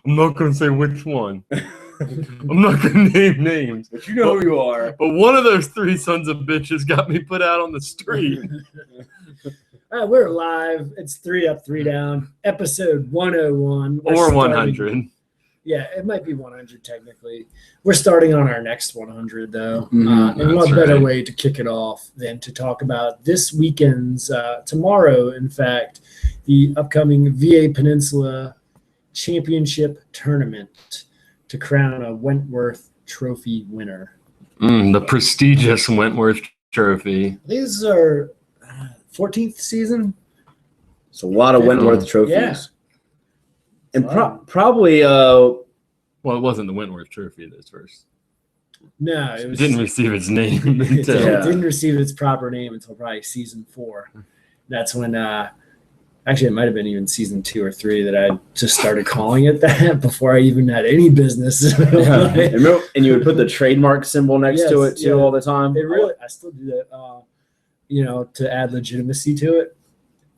I'm not going to say which one. I'm not going to name names. But you know who you are. But one of those three sons of bitches got me put out on the street. We're live. It's 3 Up, 3 Down, episode 101. Or 100. Yeah, it might be 100 technically. We're starting on our next 100, though. And what better way to kick it off than to talk about this weekend's, tomorrow, in fact, the upcoming VA Peninsula Championship Tournament to crown a Wentworth Trophy winner. The prestigious Wentworth Trophy. These are 14th season. It's a lot of Wentworth trophies. Yeah. And probably well, it wasn't the Wentworth Trophy that's first. No, it was, didn't receive its name it until didn't receive its proper name until probably season 4. That's when actually it might have been even season 2 or 3 that I just started calling it that before I even had any business. And you would put the trademark symbol next to it too all the time. I still do that, to add legitimacy to it.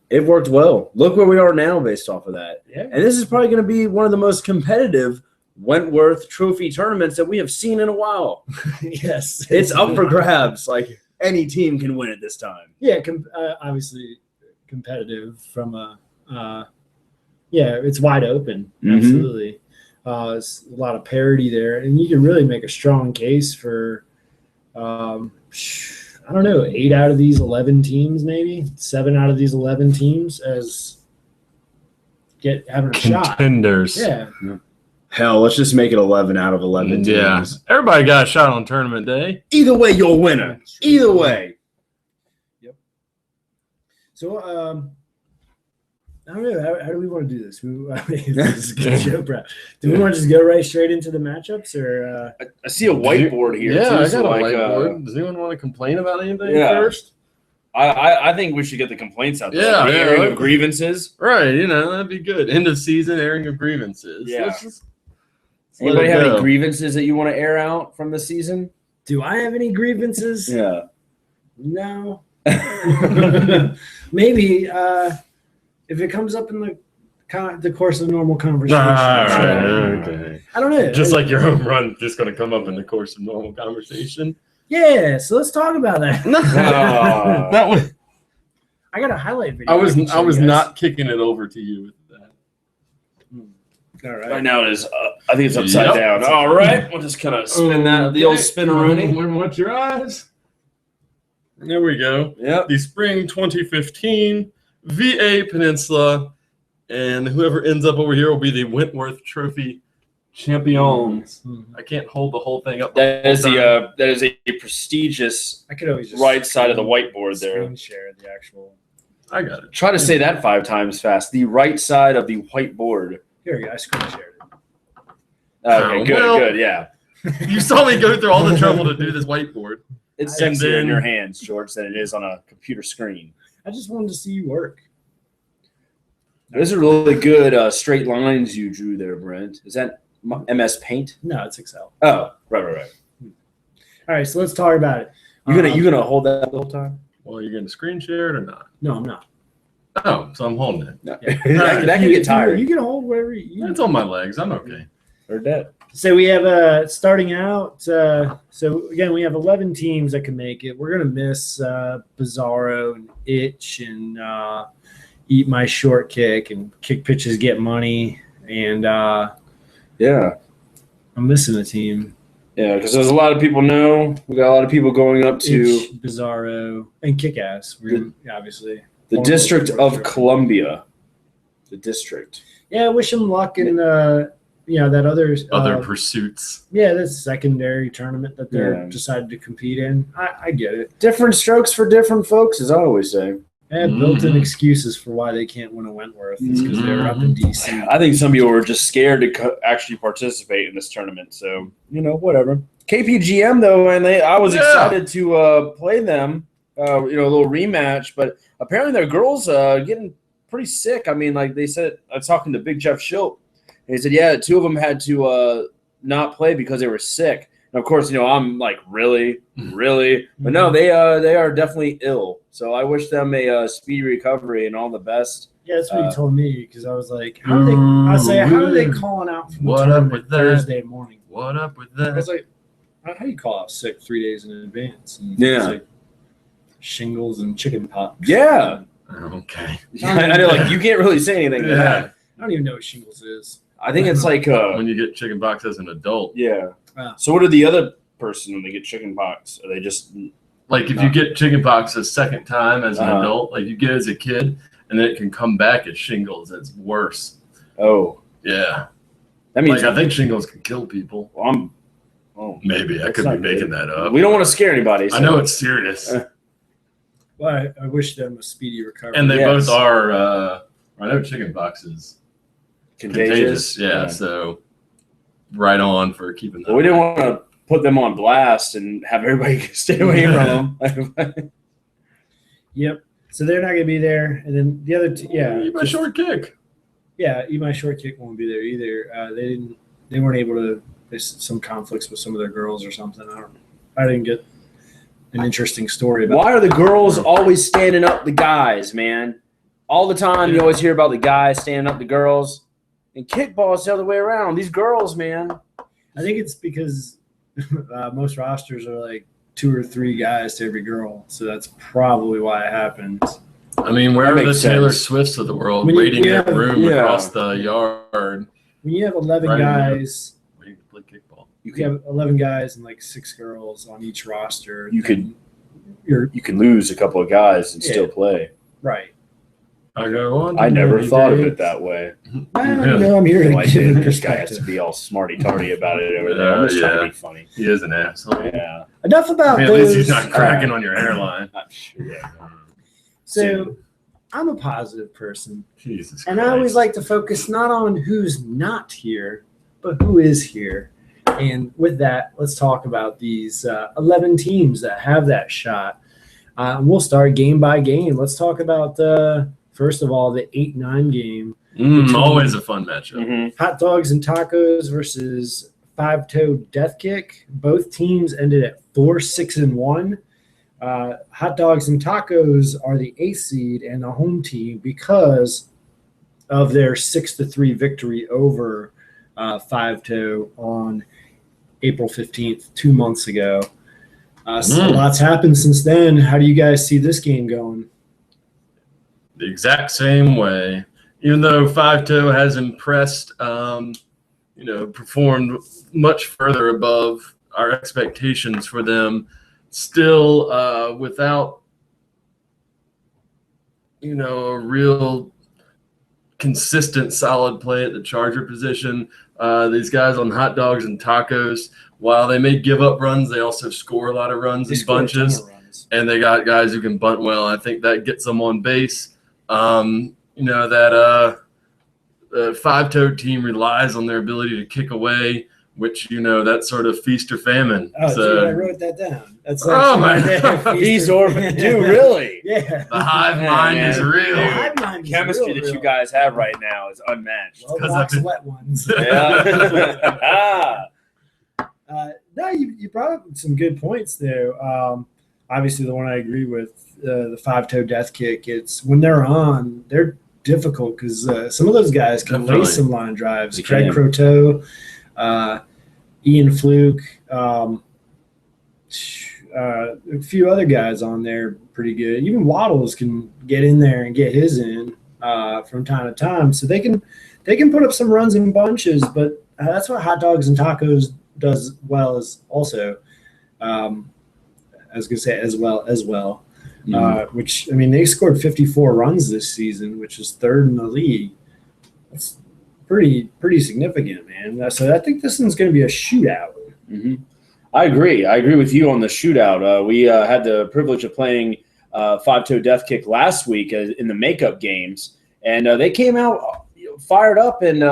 It worked well. Look where we are now based off of that. Yeah. And this is probably going to be one of the most competitive Wentworth Trophy tournaments that we have seen in a while. Yes. It's up for grabs. Like, any team can win it this time. Yeah, obviously competitive from it's wide open. Absolutely. It's a lot of parity there. And you can really make a strong case for I don't know, 8 out of these 11 teams, maybe 7 out of these 11 teams as having a shot. Contenders. Yeah. Hell, let's just make it 11 out of 11 teams. Yeah. Everybody got a shot on tournament day. Either way, you'll win it. Either way. Yep. So, I don't know. How do we want to do this? This is a good show, bro. Do we want to just go right straight into the matchups, or? I see a whiteboard here. Yeah, too, I so got a whiteboard. Does anyone want to complain about anything first? I think we should get the complaints out there. Yeah, The airing of grievances. Right, that'd be good. End of season airing of grievances. Yeah. Let's Anybody let it have go. any grievances that you want to air out from the season? Do I have any grievances? Yeah. No. Maybe if it comes up in the course of normal conversation. Okay. I don't know. Just like your home run, just going to come up in the course of normal conversation. Yeah, so let's talk about that. That was. I got a highlight video. I was not kicking it over to you with that. All right. Right now it is. I think it's upside down. All right, we'll just kind of spin that. The old spin-a-rooney. Watch your eyes. There we go. Yep. The spring 2015 VA Peninsula, and whoever ends up over here will be the Wentworth Trophy champions. I can't hold the whole thing up. That is a prestigious I could always just right side of the whiteboard there. screen share the actual. I got it. Try to say that 5 times fast. The right side of the whiteboard. Here we go. I screen shared it. Okay, good, yeah. You saw me go through all the trouble to do this whiteboard. It's And sexier in then- your hands, George, than it is on a computer screen. I just wanted to see you work. Those are really good straight lines you drew there, Brent. Is that MS Paint? No, it's Excel. Oh, right. All right, so let's talk about it. You gonna hold that the whole time? Well, you're going to screen share it or not? No, I'm not. Oh, so I'm holding it. No. Yeah. that can get tired. You can hold wherever you. It's on my legs. I'm okay. Heard that. So we have starting out. So again, we have 11 teams that can make it. We're gonna miss Bizarro and Itch and Eat My Short Kick and Kick Pitches Get Money and Yeah. I'm missing a team. Yeah, because there's a lot of people know. We got a lot of people going up to Itch, Bizarro, and Kick Ass. Obviously the District of Columbia. The district. Yeah, I wish them luck in that other Pursuits. Yeah, this secondary tournament that they're Yeah. decided to compete in. I get it. Different strokes for different folks, as I always say. They have built-in excuses for why they can't win a Wentworth. It's because they're up in D.C. I think some people were just scared to actually participate in this tournament. So, whatever. KPGM, though, and I was excited to play them, a little rematch. But apparently their girls getting pretty sick. I mean, like they said, I was talking to Big Jeff Schilt. And he said, yeah, 2 of them had to not play because they were sick. And, of course, I'm like, really? But no, they are definitely ill. So I wish them a speedy recovery and all the best. Yeah, that's what he told me because I was like, how are they calling out out from the What up tournament with that? Thursday morning. What up with I was that? like, how do you call off sick 3 days in advance? And Yeah. it's like shingles and chicken pox. Yeah. Okay. I know, like, you can't really say anything to that. I don't even know what shingles is. I think it's like When you get chicken pox as an adult, yeah. Wow. So what are the other person when they get chicken pox? Are they just like if you get chicken pox a second time as an Uh-huh. adult, like you get it as a kid, and then it can come back as shingles. It's worse. oh? Yeah. That means Like I think shingles can kill people. Maybe I That's could be not making good. that up. We don't want to scare anybody. So. I know it's serious, Well, I wish them a speedy recovery. and they Yes. both are. I know chicken pox is contagious. Yeah, so right on for keeping that. Well, we didn't want to put them on blast and have everybody stay away from them. Yep. So they're not going to be there, and then the other, Eat my short kick. yeah, Eat My Short Kick won't be there either. They weren't able to. There's some conflicts with some of their girls or something. I didn't get an interesting story about. Why are the girls always standing up the guys, man? All the time you always hear about the guys standing up the girls. And kickball is the other way around. These girls, man. I think it's because most rosters are like 2 or 3 guys to every girl, so that's probably why it happens. I mean, where are the makes Taylor sense. Swifts of the world When you- waiting yeah, at room yeah. across the yard? When you have 11 Right. guys, Waiting to play kickball. You you have 11 guys and like 6 girls on each roster. You could- You're you can lose a couple of guys and Yeah. still play. right. I go on. I never many thought of days. it that way. No, I'm here to Like, give a this guy has to perspective. be all smarty tardy about it over there. I'm just trying to be funny. He is an asshole. Yeah. Enough I about mean, at least he's those. not cracking on your airline. Yeah. So I'm a positive person, Jesus and Christ. I always like to focus not on who's not here, but who is here. And with that, let's talk about these 11 teams that have that shot. We'll start game by game. Let's talk about, first of all, the 8-9 game. Always a fun matchup. Mhm. Hot Dogs and Tacos versus Five Toe Death Kick. Both teams ended at 4-6-1. Hot Dogs and Tacos are the 8th seed and the home team because of their 6-3 victory over Five Toe on April 15th, 2 months ago. So lots happened since then. How do you guys see this game going? The exact same way. Even though Five Toe has impressed, performed much further above our expectations for them, still without, a real consistent solid play at the Charger position. These guys on Hot Dogs and Tacos, while they may give up runs, they also score a lot of runs They in scored a ton bunches. of runs. And they got guys who can bunt well. I think that gets them on base. The five-toed team relies on their ability to kick away, which, that's sort of feast or famine. Oh, So dude, I wrote that down. That's Oh, my actually- God. These orphans do really. Yeah. the hive Yeah, mind man. is real. The hive mind is Chemistry real, that you real. guys have right now is unmatched. Well, 'Cause box I've been- wet ones. Yeah. No, you brought up some good points there. Obviously, the one I agree with, the five-toe death kick. It's when they're on, they're difficult because some of those guys can Definitely. lay some line drives. They Craig can. Croteau, Ian Fluke, a few other guys on there pretty good. Even Waddles can get in there and get his in from time to time, so they can put up some runs in bunches. But that's what Hot Dogs and Tacos does well as also. I was gonna say as well. Which I mean, they scored 54 runs this season, which is 3rd in the league. That's pretty significant, man. So I think this one's going to be a shootout. Mm-hmm. I agree with you on the shootout. We had the privilege of playing five-toe death kick last week in the makeup games, and they came out fired up and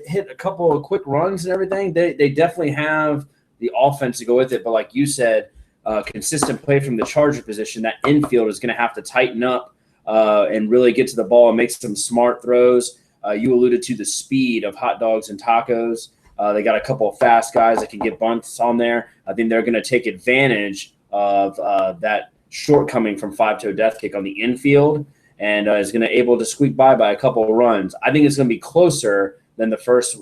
hit a couple of quick runs and everything. They definitely have the offense to go with it, but like you said, consistent play from the Charger position, that infield is going to have to tighten up and really get to the ball and make some smart throws. You alluded to the speed of Hot Dogs and Tacos. They got a couple of fast guys that can get bunts on there. I think they're going to take advantage of that shortcoming from five-toe death kick on the infield and is going to able to squeak by a couple of runs. I think it's going to be closer than the first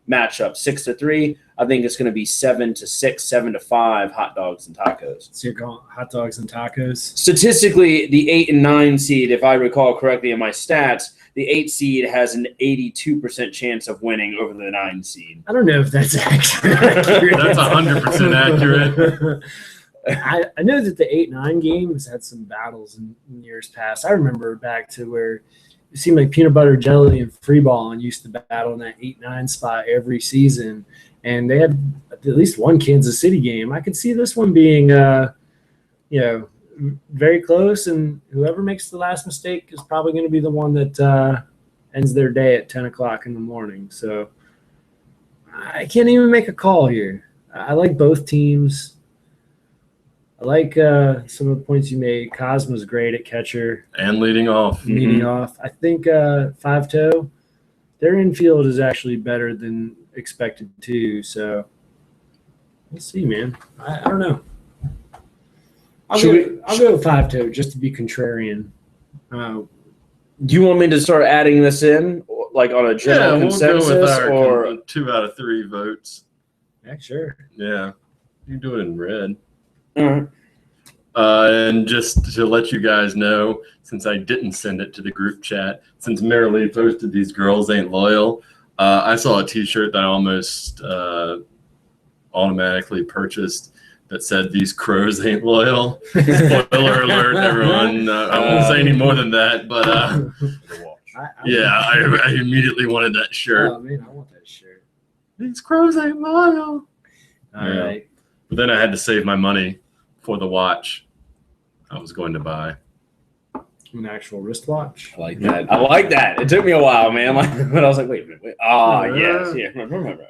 matchup, 6-3. I think it's going to be 7-6, 7-5 hot dogs and tacos. So you're calling hot dogs and tacos? Statistically, the 8 and 9 seed, if I recall correctly in my stats, the 8 seed has an 82% chance of winning over the 9 seed. I don't know if that's accurate. That's 100% accurate. I know that the 8-9 game has had some battles in years past. I remember back to where it seemed like Peanut Butter Jelly and Free Ball used to battle in that 8-9 spot every season, and they had at least one Kansas City game. I could see this one being, very close, and whoever makes the last mistake is probably going to be the one that ends their day at 10 o'clock in the morning. So I can't even make a call here. I like both teams. I like some of the points you made. Cosmo's great at catcher. And leading off. Leading off. I think Five Toe, their infield is actually better than expected too. So we'll see, man. I don't know. I'll go with Five Toe just to be contrarian. Do you want me to start adding this in, like on a general consensus, we'll go with or 2 out of 3 votes? Yeah, sure. Yeah, you do it in red. All right. And just to let you guys know, since I didn't send it to the group chat, since Marilee posted these girls ain't loyal, I saw a T-shirt that I almost automatically purchased that said these crows ain't loyal. Spoiler alert, everyone. I won't say any more than that, but I immediately wanted that shirt. Oh, man, I want that shirt. These crows ain't loyal. All right. But then I had to save my money for the watch I was going to buy. An actual wristwatch. I like that. I like that. It took me a while, man. But I was like, wait a minute. Wait. Yes. Yeah. Remember.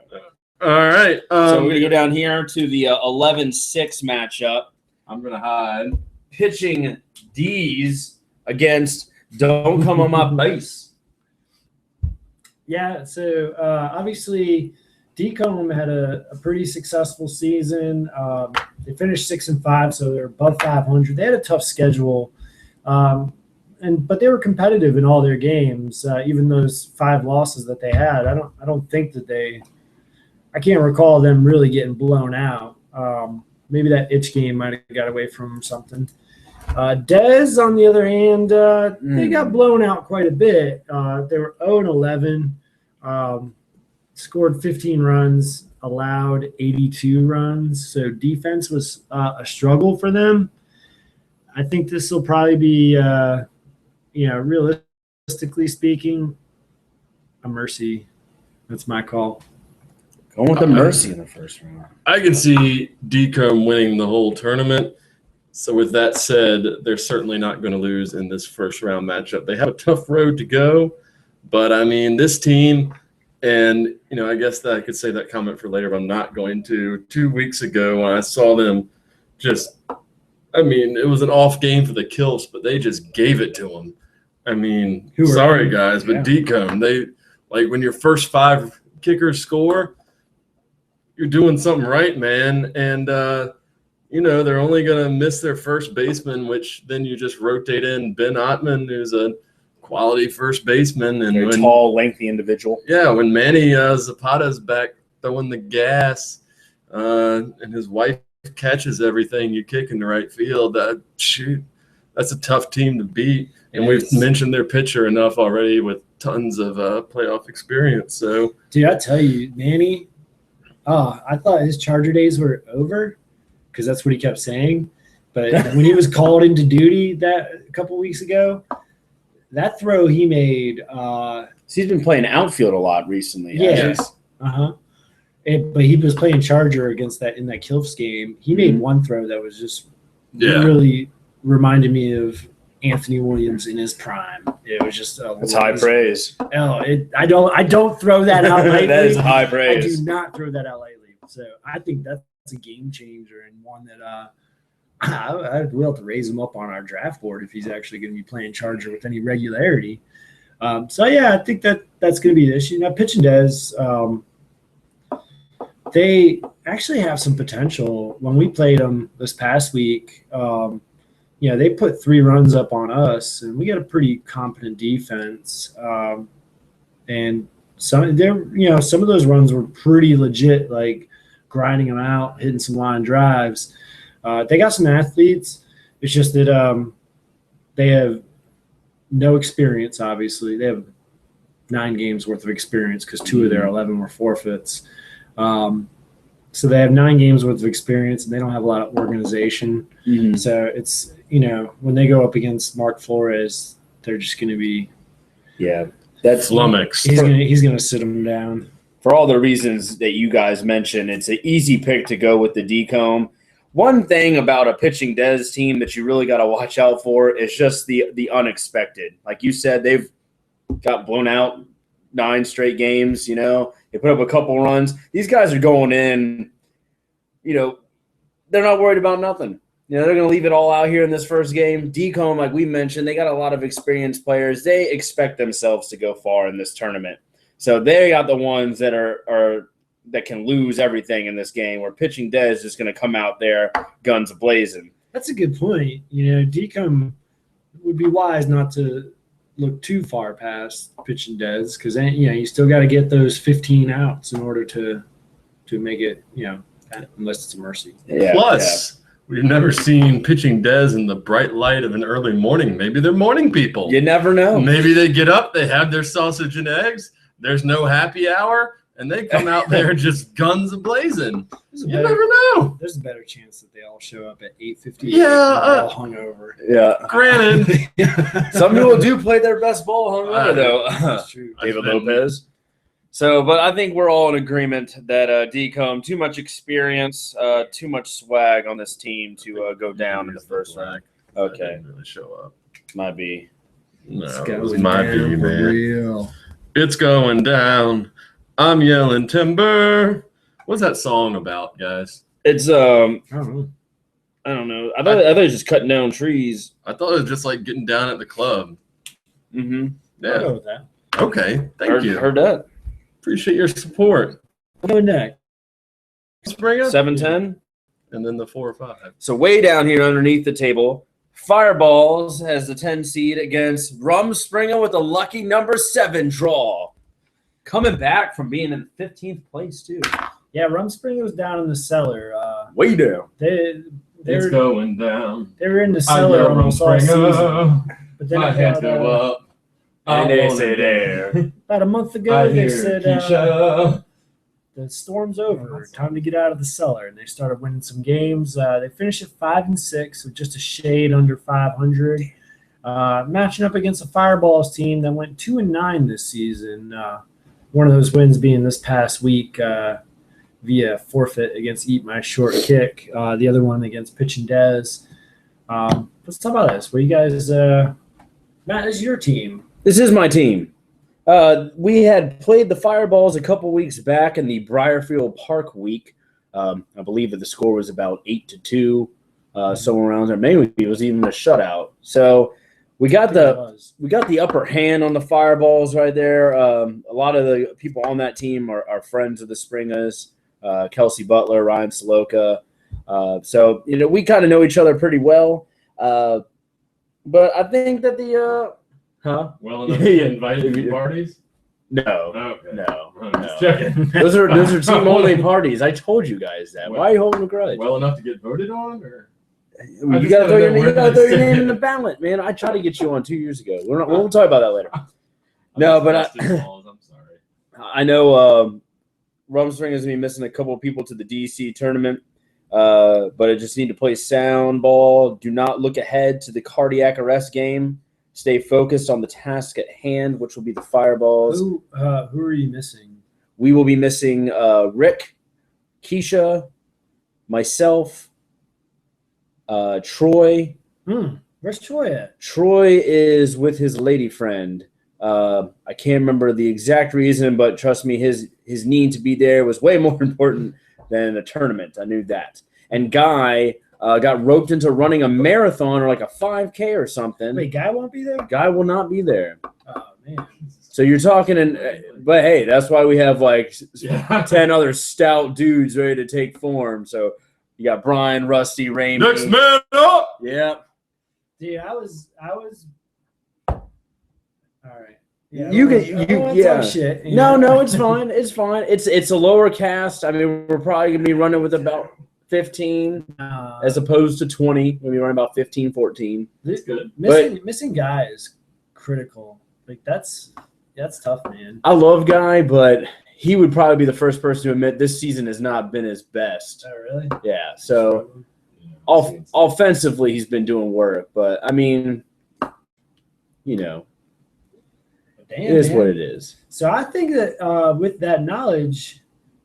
All right. So we're going to go down here to the 11-6 matchup. I'm going to hide. Pitching D's against Don't Come On My Base. Yeah, so obviously Decombe had a pretty successful season. They finished 6-5, so they're above 500. They had a tough schedule, but they were competitive in all their games. Even those 5 losses that they had, I don't think that I can't recall them really getting blown out. Maybe that itch game might have got away from them something. Dez, on the other hand, they got blown out quite a bit. They were 0-11. Scored 15 runs, allowed 82 runs. So defense was a struggle for them. I think this will probably be, realistically speaking, a mercy. That's my call. Going with the mercy in the first round. I can see Decombe winning the whole tournament. So with that said, they're certainly not going to lose in this first round matchup. They have a tough road to go, but I mean, this team. And, I guess that I could say that comment for later, but I'm not going to. 2 weeks ago, when I saw them it was an off game for the Kills, but they just gave it to them. I mean, sorry, guys, but Decombe, when your first 5 kickers score, you're doing something right, man. And, they're only going to miss their first baseman, which then you just rotate in Ben Ottman, who's a quality first baseman, and a tall, lengthy individual. Yeah, when Manny Zapata's back throwing the gas, and his wife catches everything you kick in the right field, that's a tough team to beat. And we've mentioned their pitcher enough already with tons of playoff experience. So, dude, I tell you, Manny, I thought his Charger days were over because that's what he kept saying. But when he was called into duty that a couple weeks ago. That throw he made. He's been playing outfield a lot recently. Yeah. But he was playing Charger against that in that Kilfs game. He made one throw that was just really reminded me of Anthony Williams in his prime. It was just that's high praise. I don't throw that out lightly. That is high praise. I do not throw that out lightly. So I think that's a game changer and one that I'd be able to raise him up on our draft board if he's actually going to be playing Charger with any regularity. I think that's going to be the issue. Now, pitching Dez, they actually have some potential. When we played them this past week, they put 3 runs up on us, and we got a pretty competent defense. And some of those runs were pretty legit, like grinding them out, hitting some line drives. They got some athletes. It's just that they have no experience. Obviously, they have 9 games worth of experience because 2 of their 11 were forfeits. So they have 9 games worth of experience, and they don't have a lot of organization. Mhm. So it's, when they go up against Mark Flores, they're just going to be that's flummoxed. he's gonna sit them down. For all the reasons that you guys mentioned. It's an easy pick to go with the D-Comb. One thing about a pitching Dez team that you really got to watch out for is just the unexpected. Like you said, they've got blown out 9 straight games. They put up a couple runs. These guys are going in. They're not worried about nothing. They're going to leave it all out here in this first game. D-Comb, like we mentioned, they got a lot of experienced players. They expect themselves to go far in this tournament. So they got the ones that are that can lose everything in this game, where pitching Dez is just going to come out there guns blazing. That's a good point. D-Comb would be wise not to look too far past pitching Dez, because you still got to get those 15 outs in order to make it, unless it's a mercy. Plus, we've never seen pitching Dez in the bright light of an early morning. Maybe they're morning people. You never know. Maybe they get up, they have their sausage and eggs. There's no happy hour, and they come out there just guns a-blazing. You never know. There's a better chance that they all show up at 8:50. Yeah, all hungover. Yeah. Granted. Some people do play their best ball hungover, though. That's true. David Lopez. So, but I think we're all in agreement that D-Comb, too much experience, too much swag on this team to go down in the first round. Okay. Didn't really show up. Might be. No, It's it going was my down B, for man. real. It's going down. I'm yelling timber. What's that song about, guys? It's I don't know. I don't know. I thought it was just cutting down trees. I thought it was just like getting down at the club. Mm-hmm. I'll Yeah. go with that. Okay. Thank you. Heard that. Appreciate your support. I'll go next. Springer. 7-10. And then the 4 or 5. So way down here underneath the table, Fireballs has the 10 seed against Rumspringa with a lucky number 7 draw. Coming back from being in 15th place, too. Yeah, Rumspringa was down in the cellar. Way down. It's They're going down. they were in the cellar almost all season. But then My head go up. And I they wanna say there. about a month ago, I they hear said Keisha. the storm's over. Time to get out of the cellar. And they started winning some games. They finished at 5-6 with just a shade under 500. Matching up against a Fireballs team that went 2-9 this season. One of those wins being this past week via forfeit against Eat My Short Kick. The other one against Pitching Dez. Let's talk about this. What you guys, Matt, is your team? This is my team. We had played the Fireballs a couple weeks back in the Briarfield Park week. I believe that the score was about 8-2, somewhere around there. Maybe it was even a shutout. So we got the upper hand on the Fireballs right there. A lot of the people on that team are friends of the Springas. Kelsey Butler, Ryan Saloka. So we kind of know each other pretty well. But I think that Well enough to invite you to parties? No. Okay. No. I'm just checking. Those are team only parties. I told you guys that. Why are you holding a grudge? Well enough to get voted on, or You gotta throw your name in the ballot, man. I tried to get you on 2 years ago. We'll talk about that later. No, but I'm sorry. I know Rumspringa is gonna be missing a couple of people to the DC tournament. But I just need to play sound ball. Do not look ahead to the cardiac arrest game. Stay focused on the task at hand, which will be the Fireballs. Who are you missing? We will be missing Rick, Keisha, myself, Troy. Where's Troy at? Troy is with his lady friend. I can't remember the exact reason, but trust me, his need to be there was way more important than a tournament. I knew that. And Guy got roped into running a marathon or like a 5K or something. Wait, Guy won't be there? Guy will not be there. Oh, man. So you're talking, but hey, that's why we have like 10 other stout dudes ready to take form. So you got Brian, Rusty, Rain. Next man up. Yeah. Dude, I was. All right. You can, yeah. Shit, No, it's fine. It's fine. It's a lower cast. I mean, we're probably gonna be running with about 15 as opposed to 20. We'll be running about 15, 14. That's good. Missing Guy is critical. Like that's tough, man. I love Guy, but he would probably be the first person to admit this season has not been his best. Oh, really? Yeah. So offensively, he's been doing work, but I mean, Damn, it is what it is. So I think that with that knowledge,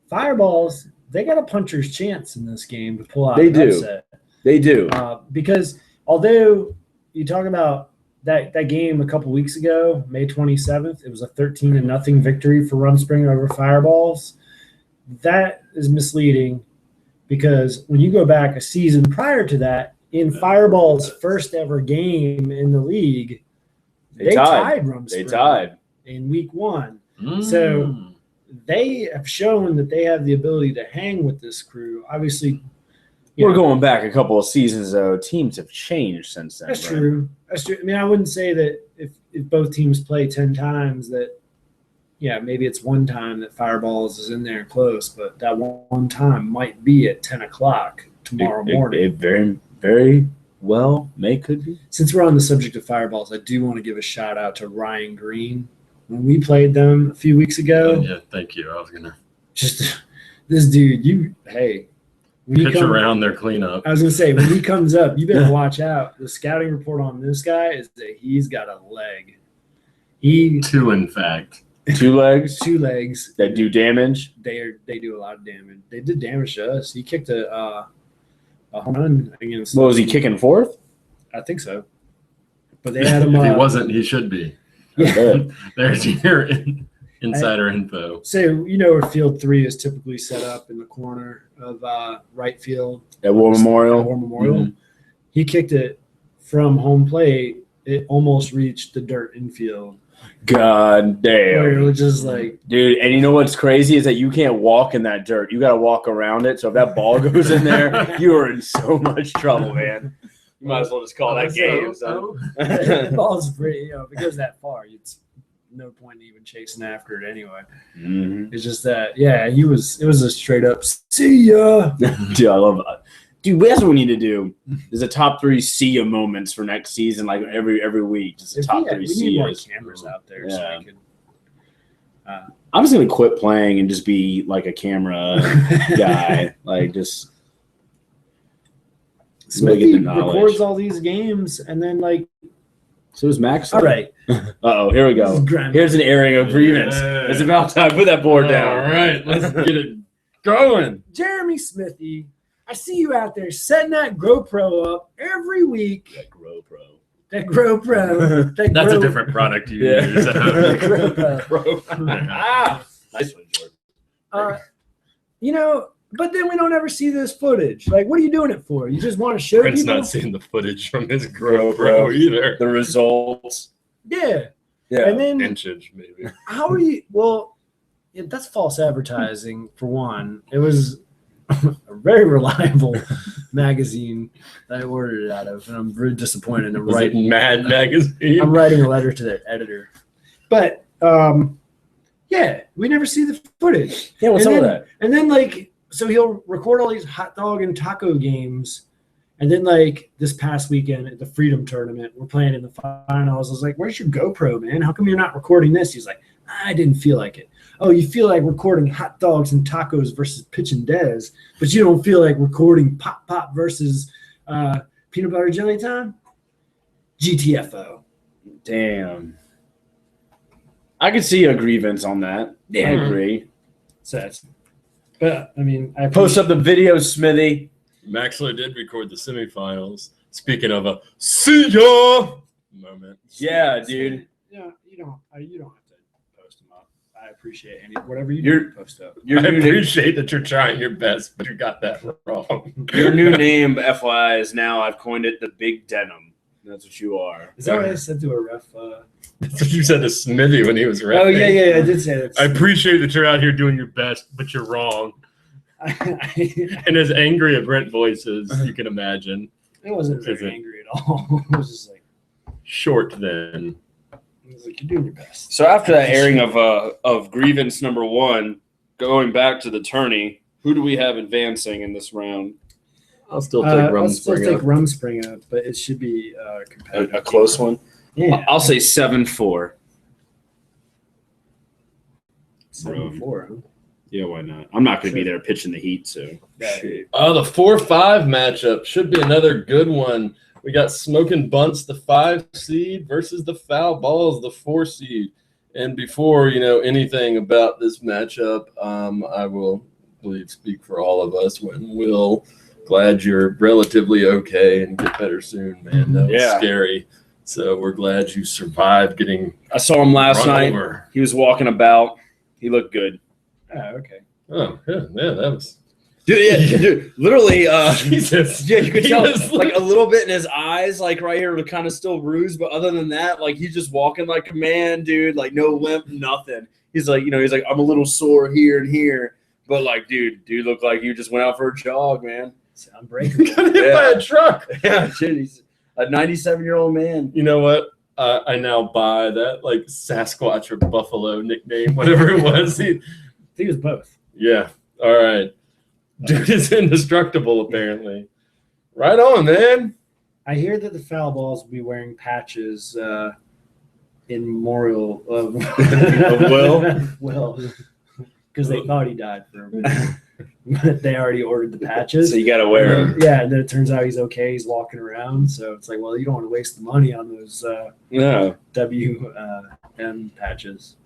Fireballs, they got a puncher's chance in this game to pull out an upset. They do. Because although you talk about that game a couple weeks ago, May 27th, it was a 13-0 victory for Rumspringa over Fireballs. That is misleading because when you go back a season prior to that, in Fireball's first ever game in the league, they tied Rumspringa. They tied in week 1. So they have shown that they have the ability to hang with this crew. Obviously, we're going back a couple of seasons, though. Teams have changed since then. That's true. That's true. I mean, I wouldn't say that if both teams play 10 times that, maybe it's one time that Fireballs is in there close, but that one time might be at 10 o'clock tomorrow morning. It very, very well could be. Since we're on the subject of Fireballs, I do want to give a shout out to Ryan Green. When we played them a few weeks ago. Yeah, thank you. I was going to. Just this dude, pitch around their cleanup. I was going to say, when he comes up, you better watch out. The scouting report on this guy is that he's got a leg. Two, in fact. 2 legs? 2 legs. That do damage? They do a lot of damage. They did damage to us. He kicked a home run against. What was he kicking, 4th? I think so. But they had him. If he wasn't, he should be. Yeah. There's your insider info. So, where field 3 is typically set up in the corner of right field. At War Memorial. Mm-hmm. He kicked it from home plate. It almost reached the dirt infield. God damn. Where it was just like. Dude, and you know what's crazy is that you can't walk in that dirt. You got to walk around it. So if that ball goes in there, you are in so much trouble, man. You might as well just call that game. So. The ball's pretty, if it goes that far, it's no point in even chasing after it anyway. Mm-hmm. It's just that, it was a straight up see ya. Dude, I love that. Dude, that's what we need to do. There's a top 3 see ya moments for next season, like every week. Just a top 3 see ya. We need more cameras out there so I could. I'm just gonna quit playing and just be like a camera guy, like just. Smithy records all these games, and then so is Max. All right. Uh-oh, here we go. Here's an airing of grievance. It's about time. Put that board down. All right, let's get it going. Jeremy Smithy, I see you out there setting that GoPro up every week. That GoPro. That's a different product you use. GoPro. Nice one, Jordan. But then we don't ever see this footage. Like, what are you doing it for? You just want to show Brent's people? not seeing the footage from his GoPro either. The results. Yeah. And then inchage, maybe. how are you? Well, that's false advertising for one. It was a very reliable magazine that I ordered it out of, and I'm very disappointed. Was it Mad Magazine? I'm writing a letter to their editor, but we never see the footage. Yeah, what's up with that? And then so he'll record all these hot dog and taco games. And then this past weekend at the Freedom Tournament, we're playing in the finals. I was like, where's your GoPro, man? How come you're not recording this? He's like, I didn't feel like it. Oh, you feel like recording hot dogs and tacos versus Pitch and Dez, but you don't feel like recording Pop Pop versus Peanut Butter Jelly Time? GTFO. Damn. I could see a grievance on that. Yeah, I agree. But, I mean, I post up the video, Smithy. Maxler did record the semifinals. Speaking of a see ya moment. Yeah, dude. Yeah, you don't have to post them up. I appreciate whatever you do post up. I appreciate that you're trying your best, but you got that wrong. Your new name, FYI, is now I've coined it the Big Denim. That's what you are. Is that what I said to a ref? That's what you said to Smithy when he was ref. Oh, yeah, I did say that. I appreciate that you're out here doing your best, but you're wrong. And as angry a Brent voice as you can imagine. It wasn't very angry at all. It was just like short then. He's like, you're doing your best. So after that airing of grievance number 1, going back to the tourney, who do we have advancing in this round? I'll still take I'll still Rumspringa. take Rumspringa, but it should be competitive. A close one. Yeah. I'll say 7-4. 7-4, huh? Yeah, why not? I'm not going to be there pitching the heat, so. Shit. The 4-5 matchup should be another good one. We got Smoking Bunts, the 5 seed, versus the Foul Balls, the 4 seed. And before anything about this matchup, I will speak for all of us. When Will, glad you're relatively okay and get better soon, man. That was scary. So we're glad you survived getting. I saw him last night. Over. He was walking about. He looked good. Oh, okay. Oh, yeah, that was. Dude, literally, Jesus. yeah, you could He tell was like a little bit in his eyes, like right here, kind of still bruised, but other than that, like he's just walking like a man, dude, like no limp, nothing. He's like, I'm a little sore here and here, but like, dude looked like you just went out for a jog, man. Sound breakable. got hit by a truck. Yeah, shit, he's a 97-year-old man. You know what? I now buy that like Sasquatch or Buffalo nickname, whatever it was. I think it was both. Yeah. All right. Dude is indestructible, apparently. Right on, man. I hear that the Foul Balls will be wearing patches in memorial of Will? Will, because they thought he died for a minute. But they already ordered the patches. So you got to wear them. Yeah, and then it turns out he's okay. He's walking around. So it's like, well, you don't want to waste the money on those No. WM patches.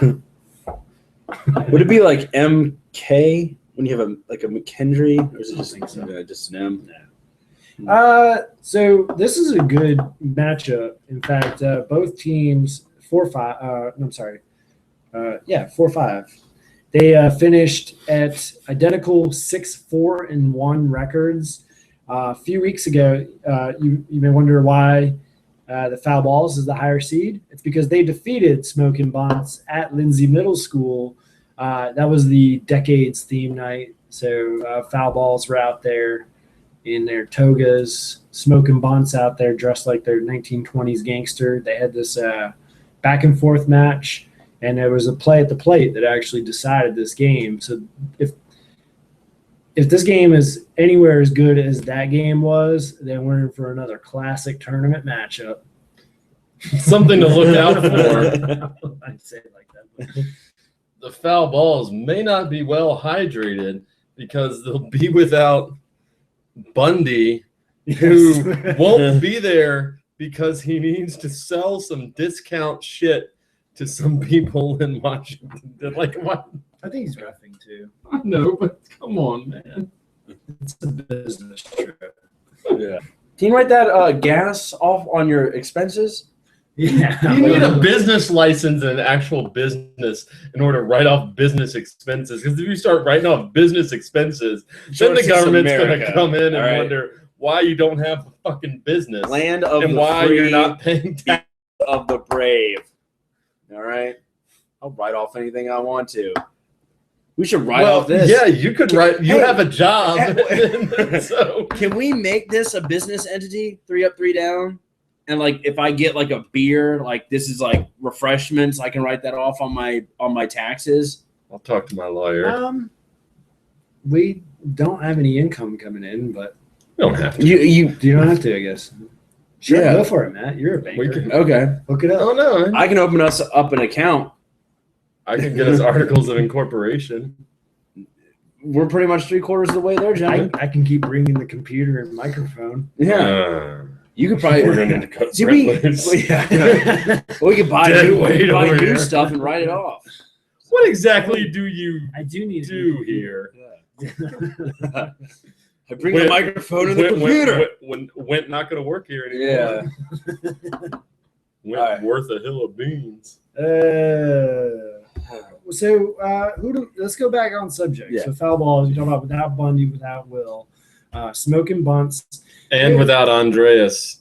Would it be like MK when you have a McKendry, or is it just, think so. Just an M? So this is a good matchup. In fact, both teams 4-5. I'm sorry. 4-5. They finished at identical 6-4-1 records. A few weeks ago, you may wonder why the Foul Balls is the higher seed. It's because they defeated Smoking Bunts at Lindsay Middle School. That was the Decades theme night. So Foul Balls were out there in their togas, Smoking Bunts out there dressed like their 1920s gangster. They had this back and forth match. And there was a play at the plate that actually decided this game. So if this game is anywhere as good as that game was, then we're in for another classic tournament matchup. Something to look out for. I'd say it like that. The Foul Balls may not be well hydrated because they'll be without Bundy, who won't be there because he needs to sell some discount shit to some people in Washington. Like, what? I think he's roughing too. I know, but come on, man. It's a business trip. Yeah. Can you write that gas off on your expenses? Yeah. You need a business license and an actual business in order to write off business expenses. Because if you start writing off business expenses, then the government's going to come in and wonder why you don't have a fucking business. Land of and the why free, you're not paying tax. of the brave. All right. I'll write off anything I want to. We should write off this. Yeah, you could write. You have a job. So can we make this a business entity? 3 up, 3 down. And like, if I get like a beer, like this is like refreshments, I can write that off on my taxes. I'll talk to my lawyer. We don't have any income coming in, but You don't have to. you don't have to, I guess. Sure, Yeah. go for it, Matt. You're a banker. Okay. Hook it up. Oh no, I can open us up an account. I can get us articles of incorporation. We're pretty much 3/4 of the way there, John. I can keep bringing the computer and microphone. Yeah. You could probably. We're gonna need to cut See, rent we loose. could buy Dead new, weight over new here. stuff and write it off. What exactly do you I do need to do here? I bring the microphone and the computer. Went not going to work here anymore. Yeah. Went All right. worth a hill of beans. Let's go back on subject. Yeah. So Foul Balls, you're talking about without Bundy, without Will, Smoking Bunts. And without Andreas,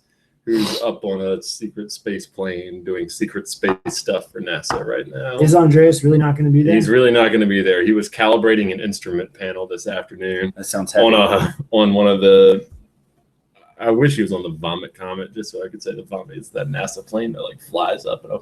who's up on a secret space plane doing secret space stuff for NASA right now. Is Andreas really not going to be there? He's really not going to be there. He was calibrating an instrument panel this afternoon That sounds heavy. on one of the I wish he was on the Vomit Comet just so I could say the Vomit is that NASA plane that like flies up in a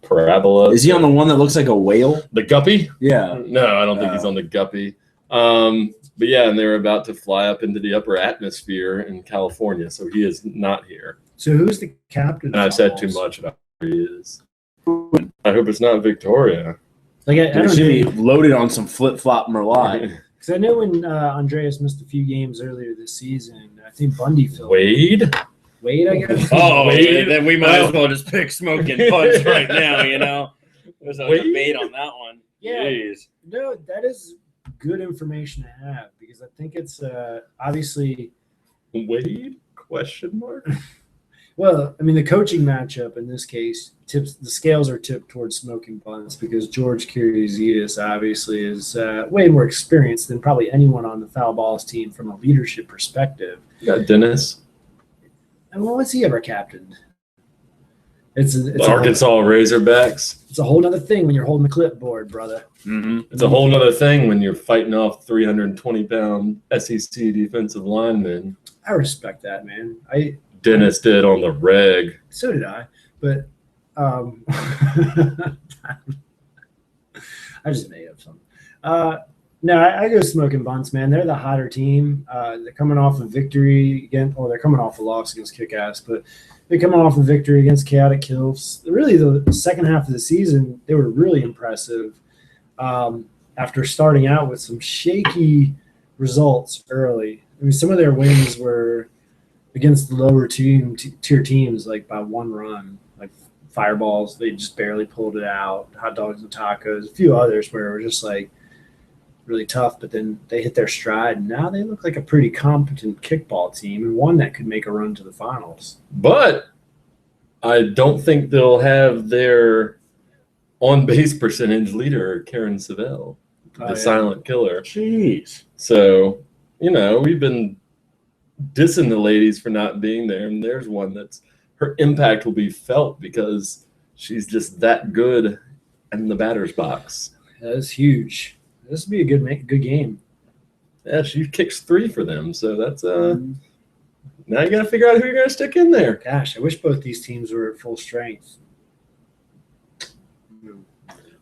parabola. Is he on the one that looks like a whale? The Guppy? Yeah. No, I don't think he's on the Guppy. But yeah, and they're about to fly up into the upper atmosphere in California, so he is not here. So who's the captain? And I've said too much about who he is. I hope it's not Victoria. Like I It don't should be know, loaded on some flip-flop Merlot. because I know when Andreas missed a few games earlier this season, I think Bundy filled. Wade? Wade, I guess. Oh, Wade? then we might as well just pick Smoking Punch right now, you know? There's a Wade? debate on that one. Yeah. Jeez. No, that is good information to have because I think it's obviously. Wade? Question mark? Well, I mean, the coaching matchup in this case the scales are tipped towards Smoking Bunts because George Kyrgios obviously is way more experienced than probably anyone on the foul balls team from a leadership perspective. You got Dennis. And well, what's he ever captained? It's Arkansas Razorbacks. It's a whole other thing when you're holding the clipboard, brother. Mm-hmm. It's a whole other thing when you're fighting off 320-pound SEC defensive linemen. I respect that, man. Dennis did on the reg. So did I, but I just made up something. No, I go Smoking Bunts, man. They're the hotter team. They're coming off a victory again, or they're coming off a loss against Kick-Ass, but they're coming off a victory against Chaotic Kills. Really, the second half of the season, they were really impressive. After starting out with some shaky results early. I mean, some of their wins were against the lower tier teams, like by one run, like Fireballs. They just barely pulled it out. Hot Dogs and Tacos, a few others where it were just like really tough, but then they hit their stride. And now they look like a pretty competent kickball team and one that could make a run to the finals. But I don't think they'll have their on-base percentage leader, Karen Savell, the silent killer. Jeez. So, you know, we've been dissing the ladies for not being there, and there's one that's her impact will be felt because she's just that good in the batter's box. That is huge. This would be a good game. Yeah, she kicks 3 for them, so that's now you got to figure out who you're going to stick in there. Gosh, I wish both these teams were at full strength.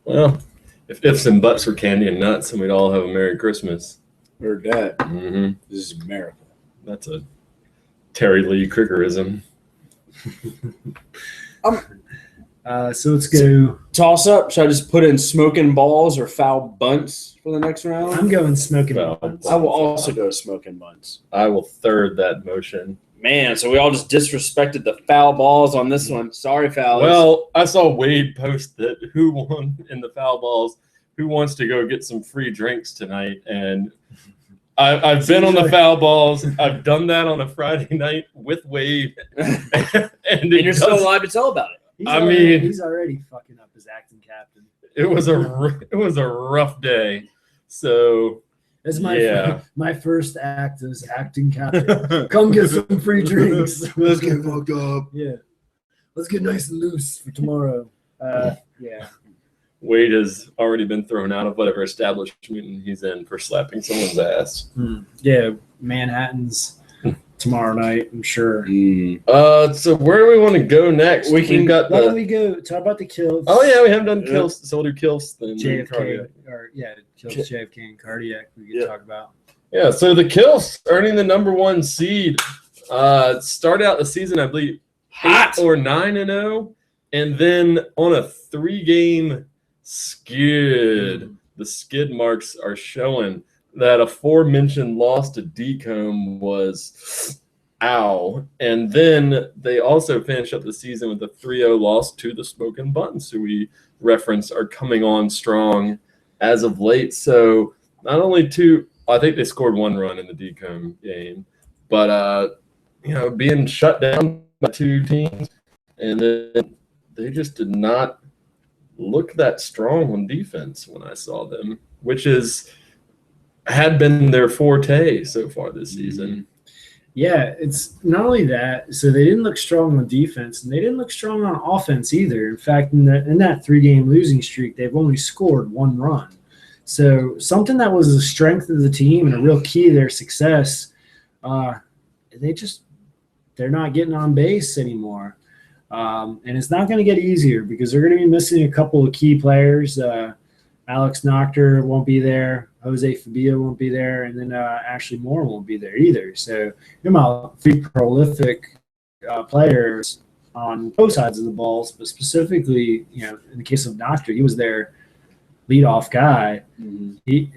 Well, if ifs and buts were candy and nuts, then we'd all have a Merry Christmas. Heard that. Mm-hmm. This is America. That's a Terry Lee Kriegerism. So let's go. Toss up. Should I just put in Smoking Balls or Foul Bunts for the next round? I'm going Smoking Foul Bunts. I will also go Smoking Bunts. I will third that motion. Man, so we all just disrespected the foul balls on this one. Sorry, Fowlers. Well, I saw Wade post that who won in the foul balls, who wants to go get some free drinks tonight. And I've been on the foul balls. I've done that on a Friday night with Wade. and you're still alive to tell about it. He's already fucking up his acting captain. It was a rough day. So It's my first act as acting captain. Come get some free drinks. Let's get fucked up. Yeah. Let's get nice and loose for tomorrow. Yeah. Wade has already been thrown out of whatever establishment he's in for slapping someone's ass. Yeah, Manhattan's tomorrow night, I'm sure. So where do we want to go next? Why don't we go talk about the kills? Oh yeah, we haven't done kills, so we'll do kills then. JFK kills JFK and cardiac we could talk about. Yeah, so the kills earning the number 1 seed. Start out the season, I believe, 8 or 9-0, and then on a 3-game skid. The skid marks are showing that aforementioned loss to Decomb was ow. And then they also finished up the season with a 3-0 loss to the Smoking Buttons, who we reference are coming on strong as of late. So not only I think they scored 1 run in the Decomb game, but being shut down by 2 teams, and then they just did not look that strong on defense when I saw them, which had been their forte so far this season. Yeah, it's not only that. So they didn't look strong on defense, and they didn't look strong on offense either. In fact, in that 3-game losing streak, they've only scored 1 run. So something that was the strength of the team and a real key to their success, they just they're not getting on base anymore. And it's not going to get easier because they're going to be missing a couple of key players. Alex Nocter won't be there. Jose Fabio won't be there. And then Ashley Moore won't be there either. So you're about 3 prolific players on both sides of the balls, but specifically, in the case of Nocter, he was their leadoff guy. Mm-hmm. He,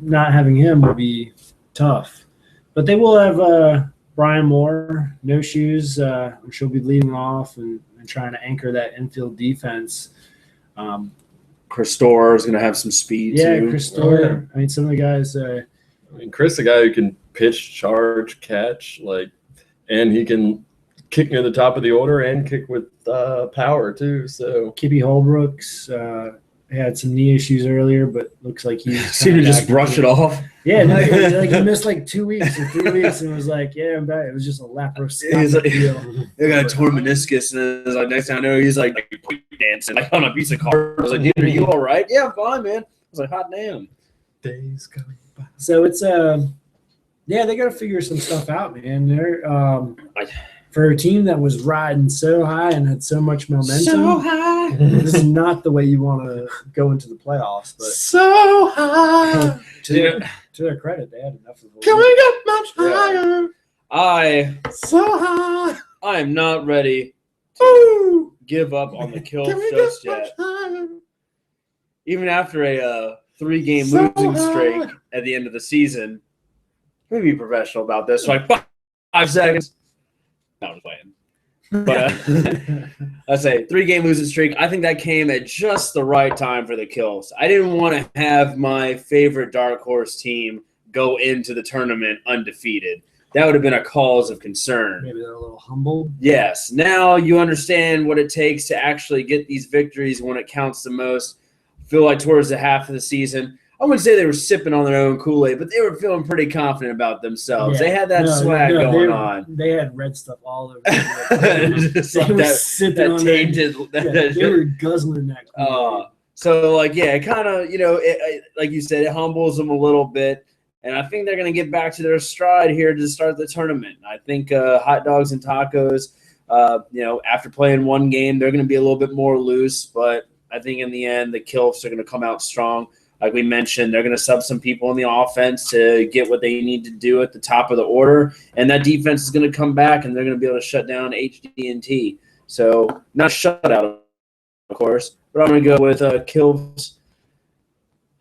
not having him would be tough. But they will have Brian Moore, no shoes. She'll be leading off and trying to anchor that infield defense. Chris Storer is going to have some speed too. Chris Storer. I mean, some of the guys. Chris, a guy who can pitch, charge, catch, and he can kick near the top of the order and kick with power too. So Kippy Holbrooks had some knee issues earlier, but looks like he seemed to just brush it off. Yeah, no, he missed 2 weeks or 3 weeks, and was like, "Yeah, I'm back." It was just a laparoscopic deal. They got a torn meniscus, and it's next thing I know, he's dancing on a piece of cardboard. I was like, "Dude, are you all right?" "Yeah, I'm fine, man." I was like, "Hot damn." days coming by. So it's they got to figure some stuff out, man. They're for a team that was riding so high and had so much momentum. So high. This is not the way you want to go into the playoffs, but So high. to their credit, they had enough of it. Can we get much higher? So high. I am not ready Woo. give up on the kill Can we just get much yet. higher? Even after a 3-game So losing high. streak at the end of the season, let me be professional about this. So 5 seconds. No, I'm playing. But I say 3-game losing streak. I think that came at just the right time for the Kills. I didn't want to have my favorite dark horse team go into the tournament undefeated. That would have been a cause of concern. Maybe they're a little humble. Yes. Now you understand what it takes to actually get these victories when it counts the most. I feel like towards the half of the season, I wouldn't say they were sipping on their own Kool-Aid, but they were feeling pretty confident about themselves. Yeah. They had that swag going on. They had red stuff all over. They Just were like sipping that on tainted. they were guzzling that. Kool-Aid. So kind of, like you said, it humbles them a little bit. And I think they're going to get back to their stride here to start the tournament. I think Hot Dogs and Tacos, after playing one game, they're going to be a little bit more loose. But I think in the end, the Kilfs are going to come out strong. Like we mentioned, they're going to sub some people in the offense to get what they need to do at the top of the order. And that defense is going to come back, and they're going to be able to shut down HD&T. So not a shutout, of course, but I'm going to go with Kilfs.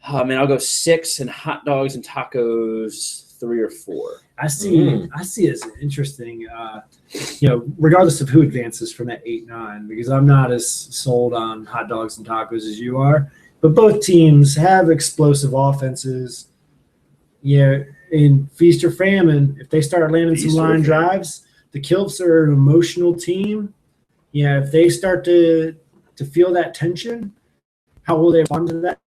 I'll go 6 and Hot Dogs and Tacos 3 or 4. I see it as interesting, regardless of who advances from that 8-9, because I'm not as sold on Hot Dogs and Tacos as you are. But both teams have explosive offenses. In feast or famine, if they start landing some line drives, the Kilfs are an emotional team. If they start to feel that tension, how will they respond to that?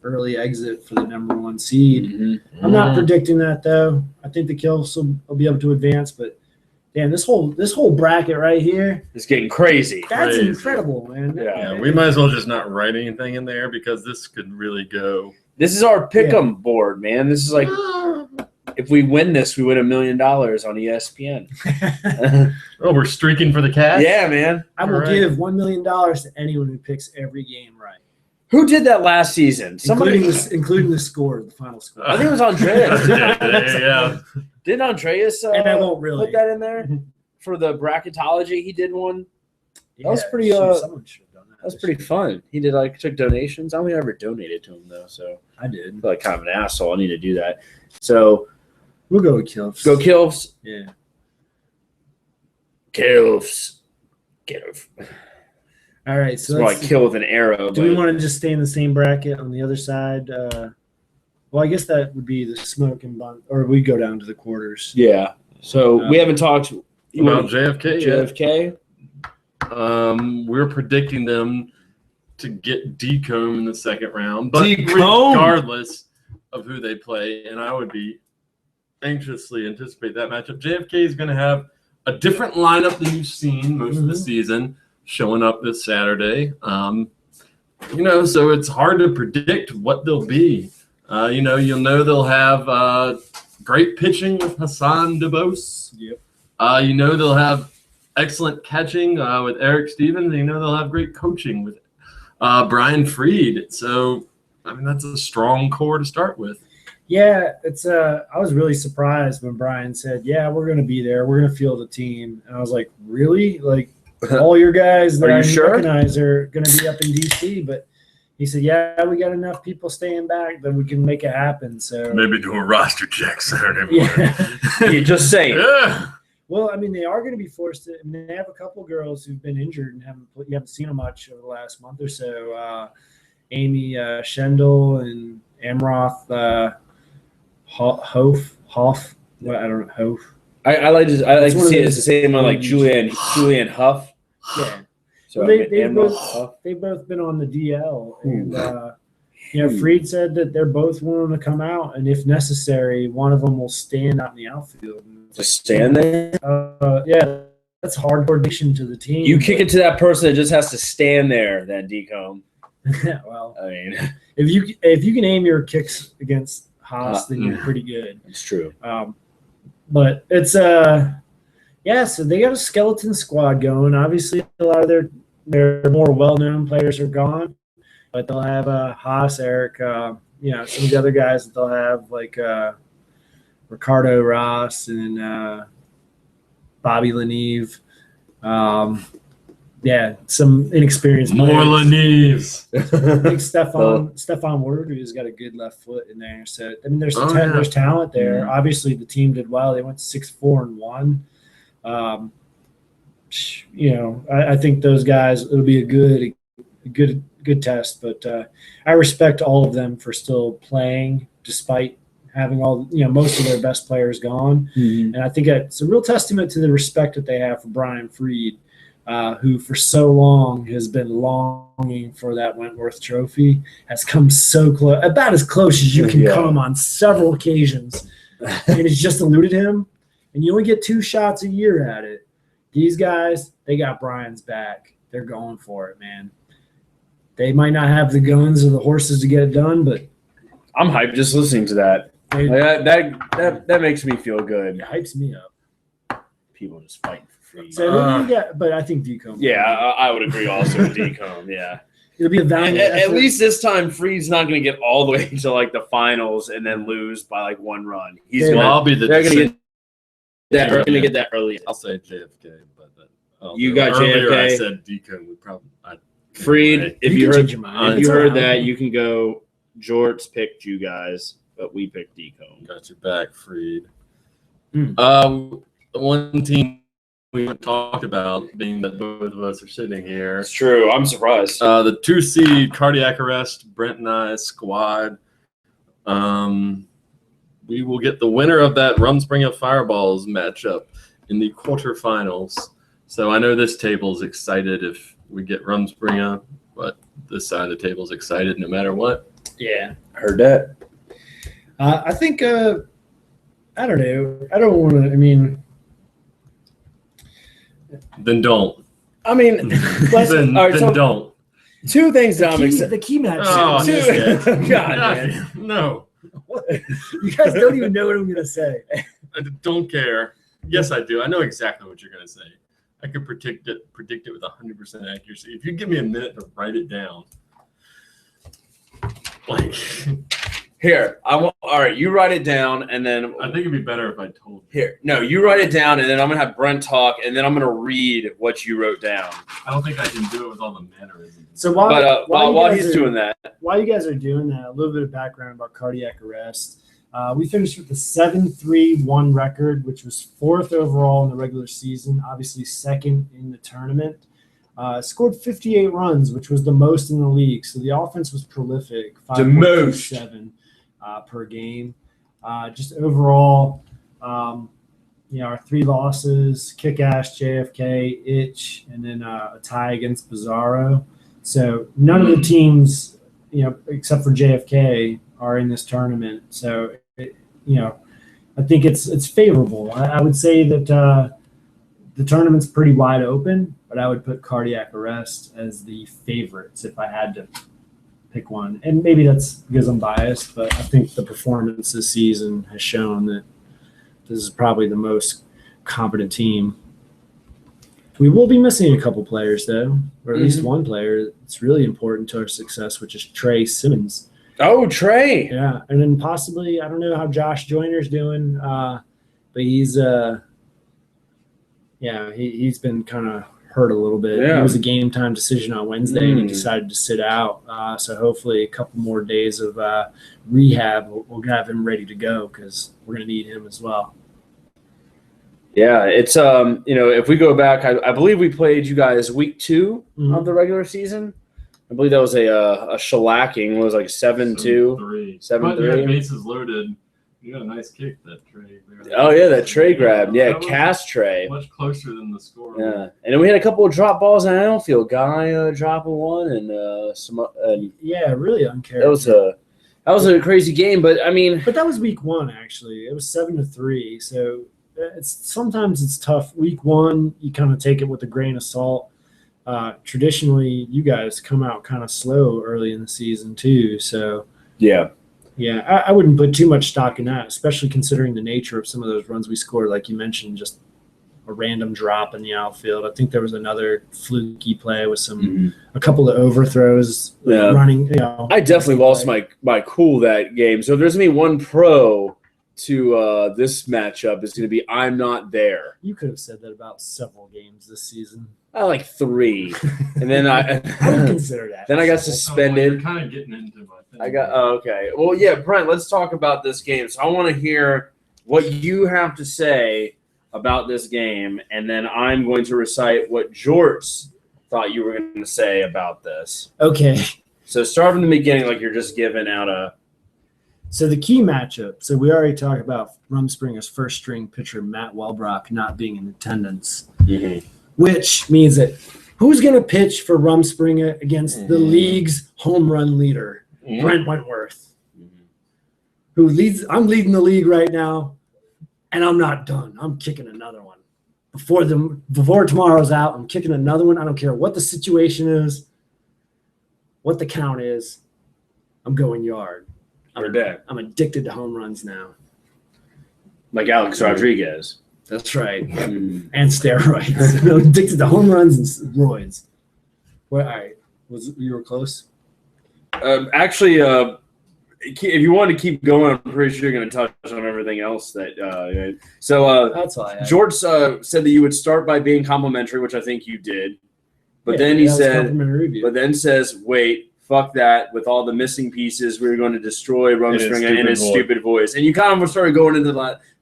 Early exit for the number 1 seed. Mm-hmm. I'm not predicting that though. I think the Kills will be able to advance, but damn, this whole bracket right here, It's getting crazy. that's Crazy. incredible, man. Yeah, We might as well just not write anything in there because this could really go. This is our pick'em board, man. This is like if we win this, we win $1 million on ESPN. Oh, we're streaking for the cash? Yeah, man. I will All right. give $1 million to anyone who picks every game right, Who did that last season? Somebody. including the score, the final score. I think it was Andreas. yeah. Didn't Andreas And I won't really put that in there for the bracketology? He did one. Yeah, was pretty, someone should have done that. That was pretty fun. He did took donations. I don't think I ever donated to him though, so I did. I feel like kind of an asshole. I need to do that. So We'll go with Kills. go Kilfs. Yeah. Kilfs. All right. It's So more let's like kill with an arrow. do we want to just stay in the same bracket on the other side? Well, I guess that would be the smoke and bun, or we go down to the quarters. Yeah. So we haven't talked About JFK yet. JFK. We're predicting them to get Decomb in the second round, but Decomb! regardless of who they play, and I would be anxiously anticipate that matchup. JFK is going to have a different lineup than you've seen most of the season, showing up this Saturday. So it's hard to predict what they'll be. You'll know they'll have great pitching with Hassan DeBose. Yep. You know they'll have excellent catching with Eric Stevens. You know they'll have great coaching with Brian Freed. So, I mean, that's a strong core to start with. Yeah, it's I was really surprised when Brian said, "Yeah, we're going to be there. We're going to field a team." And I was like, "Really? Like all your guys that I recognize are going to be up in DC?" But he said, "Yeah, we got enough people staying back that we can make it happen." So maybe do a roster check Saturday morning. Yeah. You just saying. Yeah. Well, I mean, they are going to be forced to. I mean, they have a couple girls who've been injured and you haven't seen them much over the last month or so. Amy Schendel and Amroth Hof. Well, I don't know Hof. I like to see it as the same one like Julianne Huff. Yeah. So Well, they've both been on the DL, and Freed said that they're both willing to come out, and if necessary, one of them will stand out in the outfield. Just stand there. Yeah, that's hard coordination to the team. You kick it to that person that just has to stand there. Then Decomb. Well, I mean, if you can aim your kicks against Haas, then you're pretty good. it's true. But it's so they got a skeleton squad going. Obviously, a lot of their more well-known players are gone, but they'll have Haas, Eric, some of the other guys that they'll have like Ricardo Ross and Bobby Leneve. Some inexperienced More players. Leneve. I think Stephon Word, who's got a good left foot in there. So I mean, there's talent there. Mm-hmm. Obviously, the team did well. They went 6-4-1. I think those guys. It'll be a good test. But I respect all of them for still playing despite having most of their best players gone. Mm-hmm. And I think it's a real testament to the respect that they have for Brian Freed. Who for so long has been longing for that Wentworth Trophy, has come so close, about as close as you can come on several occasions, and it's just eluded him. And you only get 2 shots a year at it. These guys, they got Brian's back. They're going for it, man. They might not have the guns or the horses to get it done, but I'm hyped just listening to that. That makes me feel good. it hypes me up. People just fighting. So but I think Decomb. Yeah, I would agree also with Decomb. Yeah, it'll be a valiant at least this time, Freed's not going to get all the way to like the finals and then lose by like 1 run. I'll be the. They're going to get that early. I'll say JFK, but you got earlier JFK. I said Decomb would probably. Freed, if you heard that, you can go. Jorts picked you guys, but we picked Decomb. Got your back, Freed. The one team we haven't talked about, being that both of us are sitting here. It's true. I'm surprised. The 2 seed cardiac arrest, Brent and I squad. We will get the winner of that Rumspringa Fireballs matchup in the quarterfinals. So I know this table's excited if we get Rumspringa, but this side of the table's excited no matter what. Yeah, Heard that. I think I don't know. I don't want to. I mean. Then don't. I mean, don't. 2 things that I'm excited. The key match. God, man. No. You guys don't even know what I'm gonna say. I don't care. Yes, I do. I know exactly what you're gonna say. I can predict it with 100% accuracy. If you give me a minute to write it down, like. Here, all right, you write it down, and then I think it'd be better if I told you. Here, no, you write it down, and then I'm gonna have Brent talk, and then I'm gonna read what you wrote down. I don't think I can do it with all the mannerisms. So while he's doing that, while you guys are doing that, a little bit of background about cardiac arrest. We finished with a 7-3-1 record, which was 4th overall in the regular season, obviously 2nd in the tournament. Scored 58 runs, which was the most in the league. So the offense was prolific. 5.7 per game. Just overall, our 3 losses: Kick-Ass, JFK, Itch, and then a tie against Bizarro. So none of the teams, except for JFK, are in this tournament. So, I think it's favorable. I would say that the tournament's pretty wide open, but I would put cardiac arrest as the favorites if I had to pick one. And maybe that's because I'm biased, but I think the performance this season has shown that this is probably the most competent team. We will be missing a couple players, though, or at least one player that's really important to our success, which is Trey Simmons. Oh, Trey. Yeah, and then possibly, I don't know how Josh Joyner's doing, but he's he's been kind of hurt a little bit. Yeah. It was a game time decision on Wednesday, and he decided to sit out. So hopefully a couple more days of rehab will have him ready to go because we're going to need him as well. Yeah, it's if we go back, I believe we played you guys week 2 of the regular season. I believe that was a shellacking. It was like 7-2, 7-3. But you had bases loaded. You got a nice kick that Trey. Oh yeah, that Trey grab. Yeah, That was cast Trey. much closer than the score. Yeah, and then we had a couple of drop balls in the outfield. Guy dropping one, and some. Yeah, really uncharacteristic. That was a crazy game, but I mean, But that was week 1 actually. It was 7-3. So sometimes it's tough. Week 1, you kind of take it with a grain of salt. Traditionally, you guys come out kind of slow early in the season too. So yeah, I wouldn't put too much stock in that, especially considering the nature of some of those runs we scored. Like you mentioned, just a random drop in the outfield. I think there was another fluky play with a couple of overthrows running. I definitely lost my cool that game. So if there's gonna be one pro to this matchup, is going to be I'm not there. You could have said that about several games this season. I like 3, and then I would consider that. Then I got You're suspended. kind of getting into my thing. Okay. Well, yeah, Brent. Let's talk about this game. So I want to hear what you have to say about this game, and then I'm going to recite what Jorts thought you were going to say about this. Okay. So start from the beginning, like you're just giving out a. So the key matchup. So we already talked about Rumspringer's first string pitcher Matt Welbrock not being in attendance, which means that who's going to pitch for Rumspringer against the league's home run leader, Brent Wentworth, who leads. I'm leading the league right now, and I'm not done. I'm kicking another one before tomorrow's out. I'm kicking another one. I don't care what the situation is, what the count is. I'm going yard. I'm addicted to home runs now. Like Alex Rodriguez. That's right. And steroids. I'm addicted to home runs and roids. Well, all right. You were close? Actually, if you want to keep going, I'm pretty sure you're going to touch on everything else. That's all I had. George said that you would start by being complimentary, which I think you did. But then he said, says, wait, fuck that. With all the missing pieces, we were going to destroy Rumspringer in his stupid voice. And you kind of started going into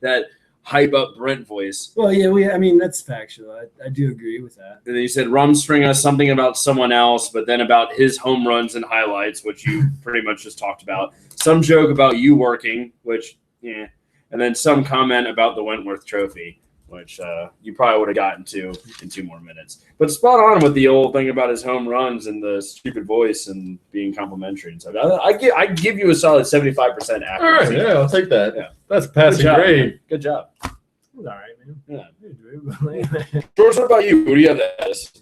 that hype up Brent voice. Well, yeah, I mean, that's factual. I do agree with that. And then you said Rumspringer, something about someone else, but then about his home runs and highlights, which you pretty much just talked about. Some joke about you working, which, yeah. And then some comment about the Wentworth Trophy, which you probably would have gotten to in 2 more minutes. But spot on with the old thing about his home runs and the stupid voice and being complimentary and stuff. I give you a solid 75% accuracy. All right, yeah, I'll take that. Yeah. That's passing grade. Good job. All right, man. Yeah. George, what about you? Who do you have as?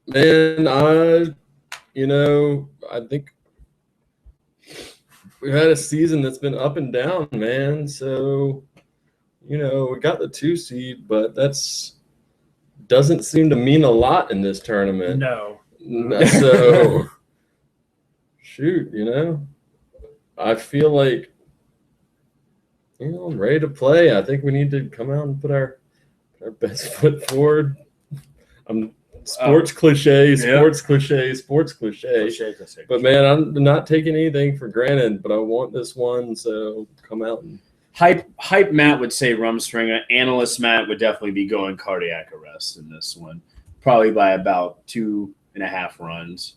Man, I think we've had a season that's been up and down, man. So, we got the 2 seed, but doesn't seem to mean a lot in this tournament. No. So, shoot, I feel like, I'm ready to play. I think we need to come out and put our best foot forward. Sports cliche. But, man, I'm not taking anything for granted, but I want this one, so come out and Hype Matt would say Rumspringer. Analyst Matt would definitely be going cardiac arrest in this one, probably by about 2.5 runs.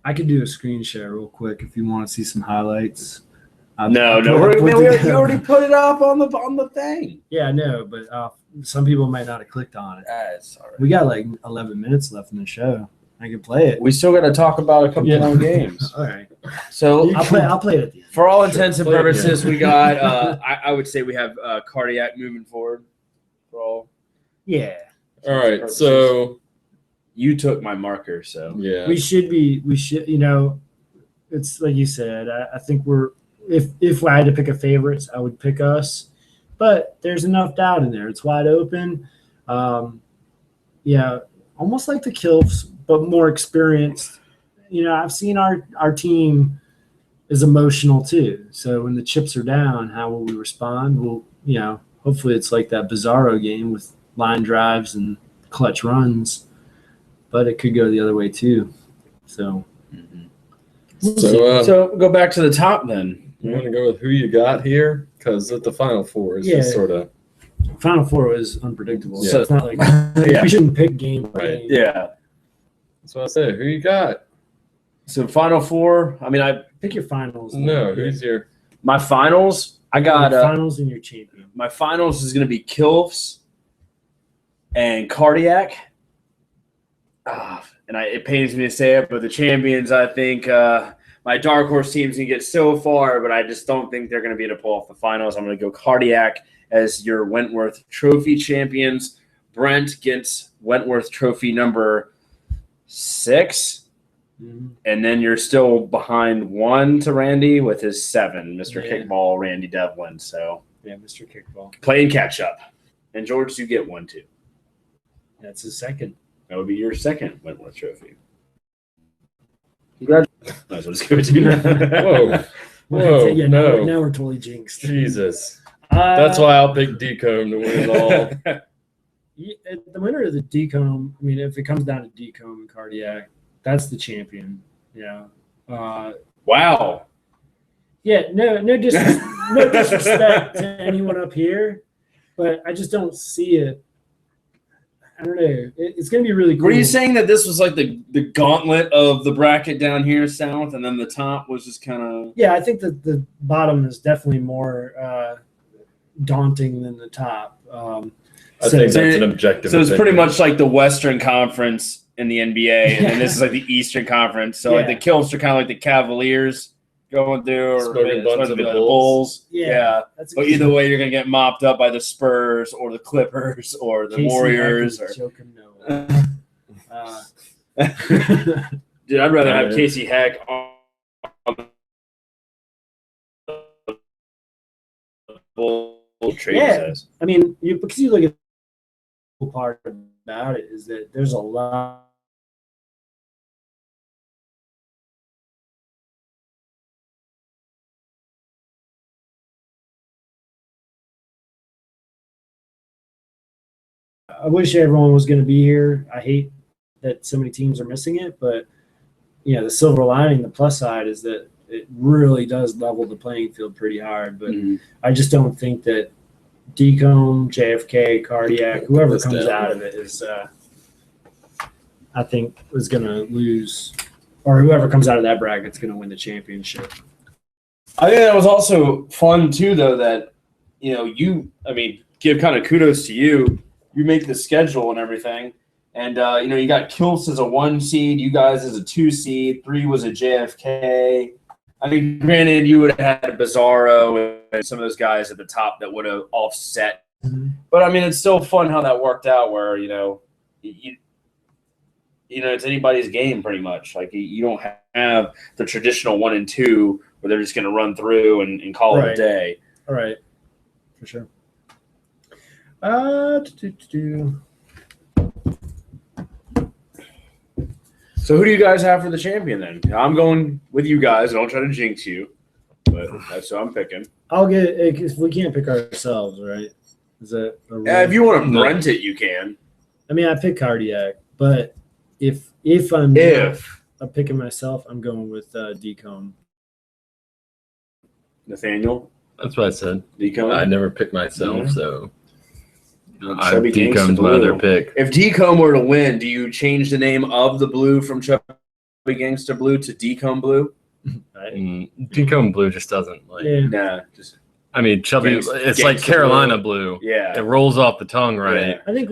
I could do a screen share real quick if you want to see some highlights. We already put it up on the thing. Yeah, I know, but some people might not have clicked on it. That's all right. We got like 11 minutes left in the show. I can play it. We still got to talk about a couple more games. All right. So I'll play it at the end. For all intents and purposes, we got. I would say we have cardiac moving forward. For all. Yeah. All right. So you took my marker. So yeah, we should. It's like you said. I think we're. If I had to pick a favorites, I would pick us. but there's enough doubt in there. It's wide open. Yeah, almost like the Kilfs, but more experienced. I've seen our team is emotional too. So when the chips are down, how will we respond? Well, hopefully it's like that Bizarro game with line drives and clutch runs, but it could go the other way too. So, So go back to the top then. You want to go with who you got here? Because at the Final Four is just sort of. Final Four was unpredictable. Yeah. So it's not like we shouldn't pick game by Right. game. Yeah. That's what I say. Who you got? So Final Four. I mean, Pick your finals. No, who's your? my finals. I got your finals and your champion. my finals is going to be Kilfs and Cardiac. And it pains me to say it, but the champions, I think my dark horse teams can get so far, but I just don't think they're going to be able to pull off the finals. I'm going to go Cardiac as your Wentworth Trophy champions. Brent gets Wentworth Trophy number 6. Mm-hmm. And then you're still behind 1 to Randy with his 7, Mr. Yeah. Kickball, Randy Devlin. So Yeah, Mr. Kickball. playing catch up. And George, you get 1 too. That's his second. That would be your second Wentworth Trophy. Congratulations. Might as well just give it to you. Whoa. Whoa, Yeah, no. now we're totally jinxed. Jesus. That's why I'll pick Decomb to win it all. The winner of the Decomb, I mean, if it comes down to Decomb and Cardiac, that's the champion. Yeah. Wow. Yeah, no disrespect to anyone up here, but I just don't see it. I don't know. It's going to be really cool. Were you saying that this was like the gauntlet of the bracket down here south, and then the top was just kind of... Yeah, I think that the bottom is definitely more daunting than the top. I think that's an objective. So it's pretty opinion. much like the Western Conference in the NBA, and then this is like the Eastern Conference. So like the Kills are kind of like the Cavaliers going through, or Smoking maybe butts of the the Bulls. Yeah. That's But either way, you're gonna get mopped up by the Spurs or the Clippers or the Warriors. Or... Dude, I'd rather have Casey Heck on the Bulls trade. Yeah. I mean, because you look at the part about it is that there's a lot. I wish everyone was going to be here. I hate that so many teams are missing it, but the silver lining, the plus side is that it really does level the playing field pretty hard. But I just don't think that Decomb, JFK, Cardiac, whoever comes out of it is, I think, is going to lose, or whoever comes out of that bracket is going to win the championship. I think that was also fun too, though, that give kind of kudos to you. You make the schedule and everything. And, you got Kilfs as a 1 seed, you guys as a 2 seed, 3 was a JFK. I mean, granted, you would have had Bizarro and some of those guys at the top that would have offset. Mm-hmm. But, I mean, it's still fun how that worked out where, it's anybody's game pretty much. Like, you don't have the traditional 1 and 2 where they're just going to run through and call it a day. All right. For sure. So who do you guys have for the champion then? I'm going with you guys. I don't try to jinx you, but that's who I'm picking. I'll get it because we can't pick ourselves, right? Is that a rule? If you want to rent it, you can. I mean, I pick Cardiac, but if I'm picking myself, I'm going with Decomb. Nathaniel? That's what I said. Decomb? I never pick myself, so Chubby Decomb's my other pick. If Decomb were to win, do you change the name of the blue from Chubby Gangster Blue to Decomb Blue? Decomb Blue just doesn't like. Yeah. Nah, just. I mean, Chubby. It's like Carolina Blue. Yeah, it rolls off the tongue, right? Yeah. I think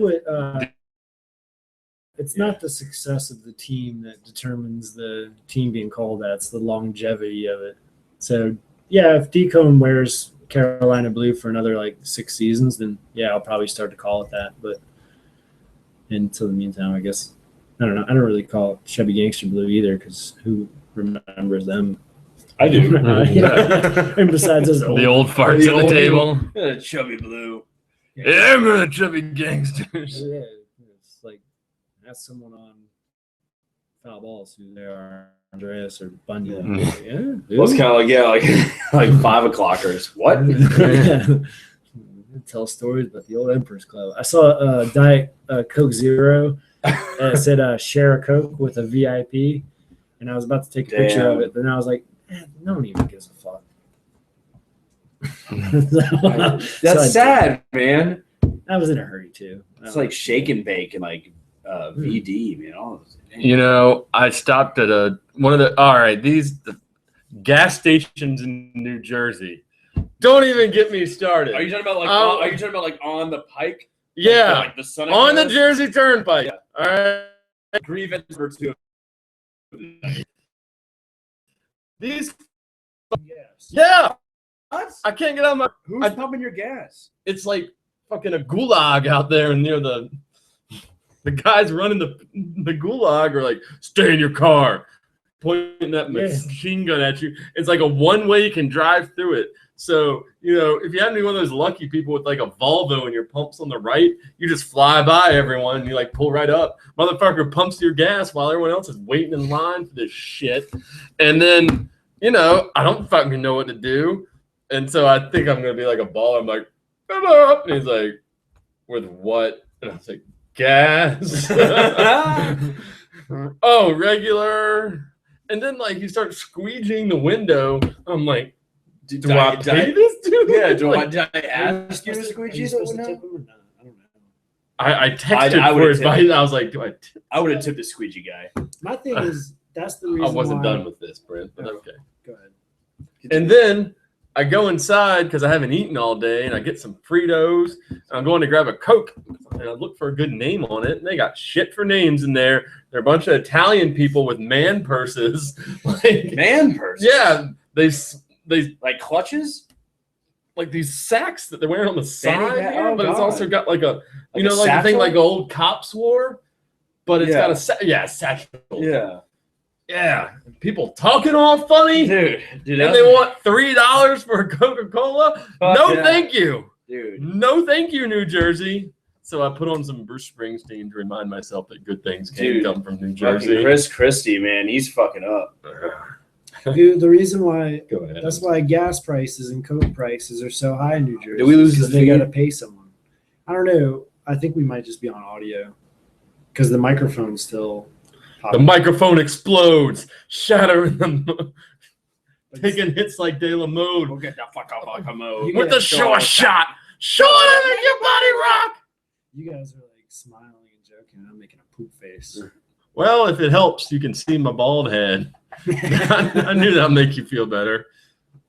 it's not the success of the team that determines the team being called that. It's the longevity of it. So yeah, if Decomb wears Carolina Blue for another 6 seasons, then I'll probably start to call it that. But until the meantime, I guess I don't know. I don't really call it Chubby Gangster Blue either because who remembers them? I do. And besides us, The old farts at the table. Chubby blue. Yeah, remember the chubby gangsters. Yeah, it's like ask someone on foul balls who they are, Andreas or Bunyan. Yeah, Well, it's kind of like like 5 o'clockers. What? Yeah. Tell stories about the old Emperor's Club. I saw a Diet Coke Zero. And it said share a Coke with a VIP, and I was about to take a picture of it, but then I was like, no one even gives a fuck. That's sad, man. I was in a hurry too. It's like shake and bake and like VD, man. All those, You know, I stopped at one of the. All right, the gas stations in New Jersey. Don't even get me started. Are you talking about like on the pike? Yeah, Like the Sun on the Jersey Turnpike. Yeah. All right. grievance or two. These. Yes. Yeah, What? I can't get out of my. Who's pumping your gas? It's like fucking a gulag out there near the guys running the gulag are like, stay in your car, pointing that machine gun at you. It's like a one way you can drive through it. So, you know, if you happen to be one of those lucky people with like a Volvo and your pump's on the right, you just fly by everyone and you like pull right up. Motherfucker pumps your gas while everyone else is waiting in line for this shit. And then, you know, I don't fucking know what to do. And so I think I'm going to be like a baller. I'm like, hello. And he's like, with what? And I was like, gas. Oh, regular. And then like he starts squeegeeing the window. I'm like, do I pay this dude? Yeah, like, did I ask you to squeegee the window? I don't know. I texted I for his would've bite. I was like, do I tip? I would have tipped the squeegee guy. My thing is that's the reason I wasn't why, done with this, Brent, but okay. Go ahead. And then I go inside because I haven't eaten all day, and I get some Fritos. And I'm going to grab a Coke, and I look for a good name on it, and they got shit for names in there. They're a bunch of Italian people with man purses. Like, Man person. yeah, they Like clutches? like these sacks that they're wearing on the Fanny side pack? here, Oh, but it's God. also got like a, you Like know, a like the thing satchel? like old cops wore, but it's got a satchel. Yeah. Yeah. People talking all funny. Dude, And they want $3 for a Coca-Cola? Fuck No, yeah. thank you. Dude. No, thank you, New Jersey. So I put on some Bruce Springsteen to remind myself that good things can Dude, come from New Fucking Jersey. Chris Christie, man, he's fucking up. Dude, the reason why Go ahead. that's why gas prices and Coke prices are so high in New Jersey. Did we lose because the they feed? got to pay someone. I don't know. I think we might just be on audio because the microphone's still. The microphone explodes, shattering them, taking hits like De La Mode. We'll get the fuck off like a mode. With the short shot. Short and make your body rock. You guys are like smiling and joking. I'm making a poop face. Well, if it helps, you can see my bald head. I knew that'd make you feel better.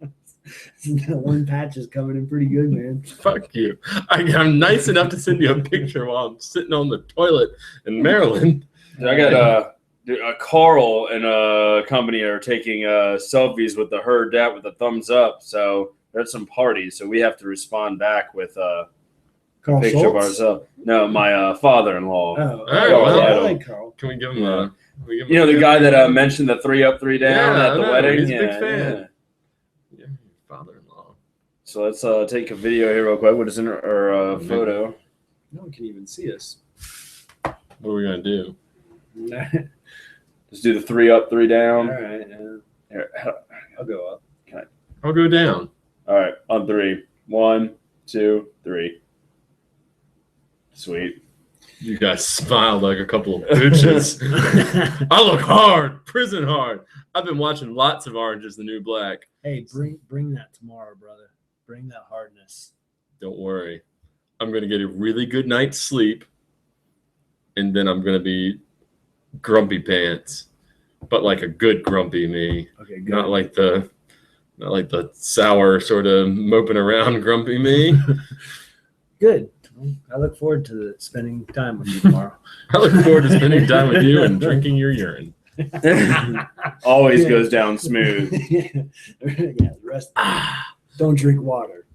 That one patch is coming in pretty good, man. Fuck you. I'm nice enough to send you a picture while I'm sitting on the toilet in Maryland. I got Carl and a company are taking selfies with the herd dat with a thumbs up. So there's some parties, so we have to respond back with a Carl picture of Schultz? ourselves. No, my father-in-law. Oh, All right, well, well, I like Carl. Can we give him Yeah. a... You know the guy that mentioned the 3 up, 3 down Yeah, at the I know. wedding? He's a big Yeah, fan. yeah. Yeah, father-in-law. So let's take a video here real quick. What is in our photo? No one can even see us. What are we going to do? Let's do the 3 up, 3 All down. right, Here, I'll go up. I'll go down. all right, on 3. 1, 2, 3. Sweet. You guys smiled like a couple of bitches. I look hard, prison hard. I've been watching lots of Orange is the New Black. Hey, bring that tomorrow, brother. Bring that hardness. Don't worry. I'm going to get a really good night's sleep, and then I'm going to be grumpy pants, but like a good grumpy me, Okay, good. not like the sour sort of moping around grumpy me. Good. I look forward to spending time with you tomorrow. I look forward to spending time with you and drinking your urine. Always goes down smooth. Yeah, the rest. Don't drink water.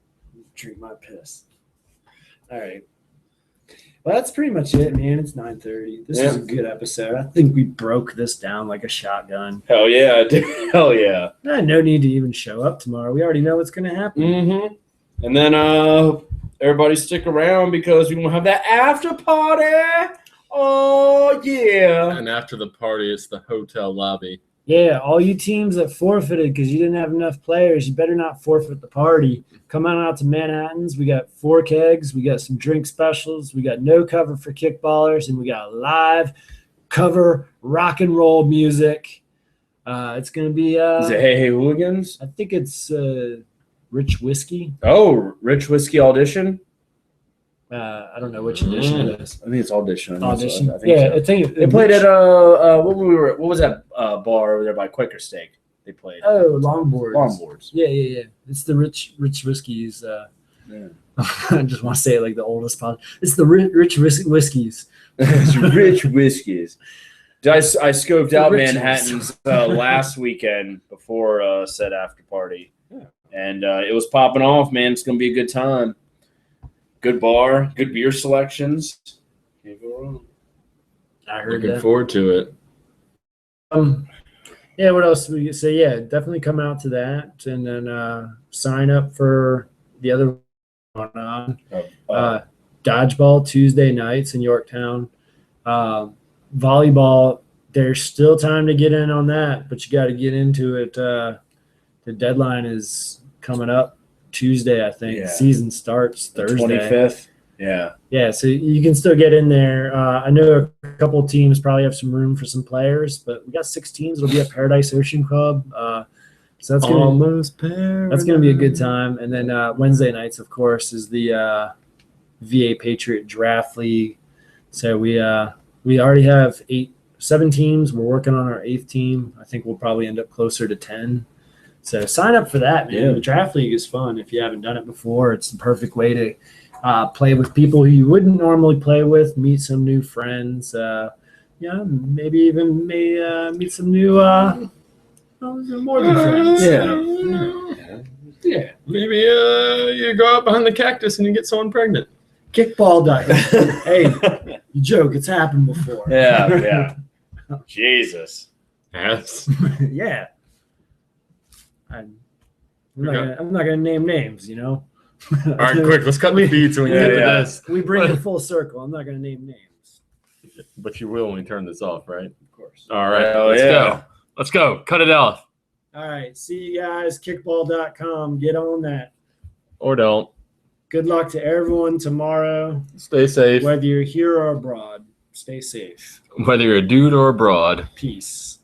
Drink my piss. All right. Well, that's pretty much it, man. It's 9:30. This was a good episode. I think we broke this down like a shotgun. Hell yeah, dude. Hell yeah. No need to even show up tomorrow. We already know what's going to happen. Mm-hmm. And then everybody stick around because we gonna have that after party. Oh yeah. And after the party, it's the hotel lobby. Yeah, all you teams that forfeited because you didn't have enough players, you better not forfeit the party. Come on out to Manhattan's. We got 4 kegs. We got some drink specials. We got no cover for kickballers, and we got live cover rock and roll music. It's going to be Is it Hey Hey Hooligans? I think it's Rich Whiskey. Oh, Rich Whiskey Audition? I don't know which edition it is. I think it's Audition. Audition. I think Yeah, so. I think They played at what was that bar over there by Quaker Steak? They played. Oh, Longboards. Longboards. Yeah. It's the Rich Whiskies. Yeah. I just want to say it like the oldest possible. It's the Rich Whiskies. It's Rich Whiskeys. I scoped out Riches. Manhattan's last weekend before said after party, and it was popping off, man. It's gonna be a good time. Good bar, good beer selections. Can't go wrong. I heard Looking that. forward to it. Yeah, what else we say? Yeah, definitely come out to that, and then sign up for the other one on dodgeball Tuesday nights in Yorktown. Volleyball, there's still time to get in on that, but you got to get into it. The deadline is coming up Tuesday, I think. Yeah. Season starts Thursday. 25th. Yeah. Yeah, so you can still get in there. I know a couple of teams probably have some room for some players, but we got 6 teams. It'll be at Paradise Ocean Club. So that's gonna be a good time. And then Wednesday nights, of course, is the VA Patriot Draft League. So we already have 7 teams. We're working on our 8th team. I think we'll probably end up closer to 10. So sign up for that, man. Yeah. The draft league is fun. If you haven't done it before, it's the perfect way to play with people who you wouldn't normally play with, meet some new friends. Maybe even meet some new more than friends. Yeah. Maybe you go out behind the cactus and you get someone pregnant. Kickball diet. Hey, you joke. It's happened before. Yeah. Jesus. Yes. Yeah. I'm not gonna name names, you know. All right, quick. Let's cut the feed so we can get to this. We bring it full circle. I'm not gonna name names. But you will when we turn this off, right? Of course. All right. Hell Let's yeah. go. Let's go. Cut it off. All right. See you guys. Kickball.com. Get on that. Or don't. Good luck to everyone tomorrow. Stay safe. Whether you're here or abroad, stay safe. Whether you're a dude or a broad. Peace.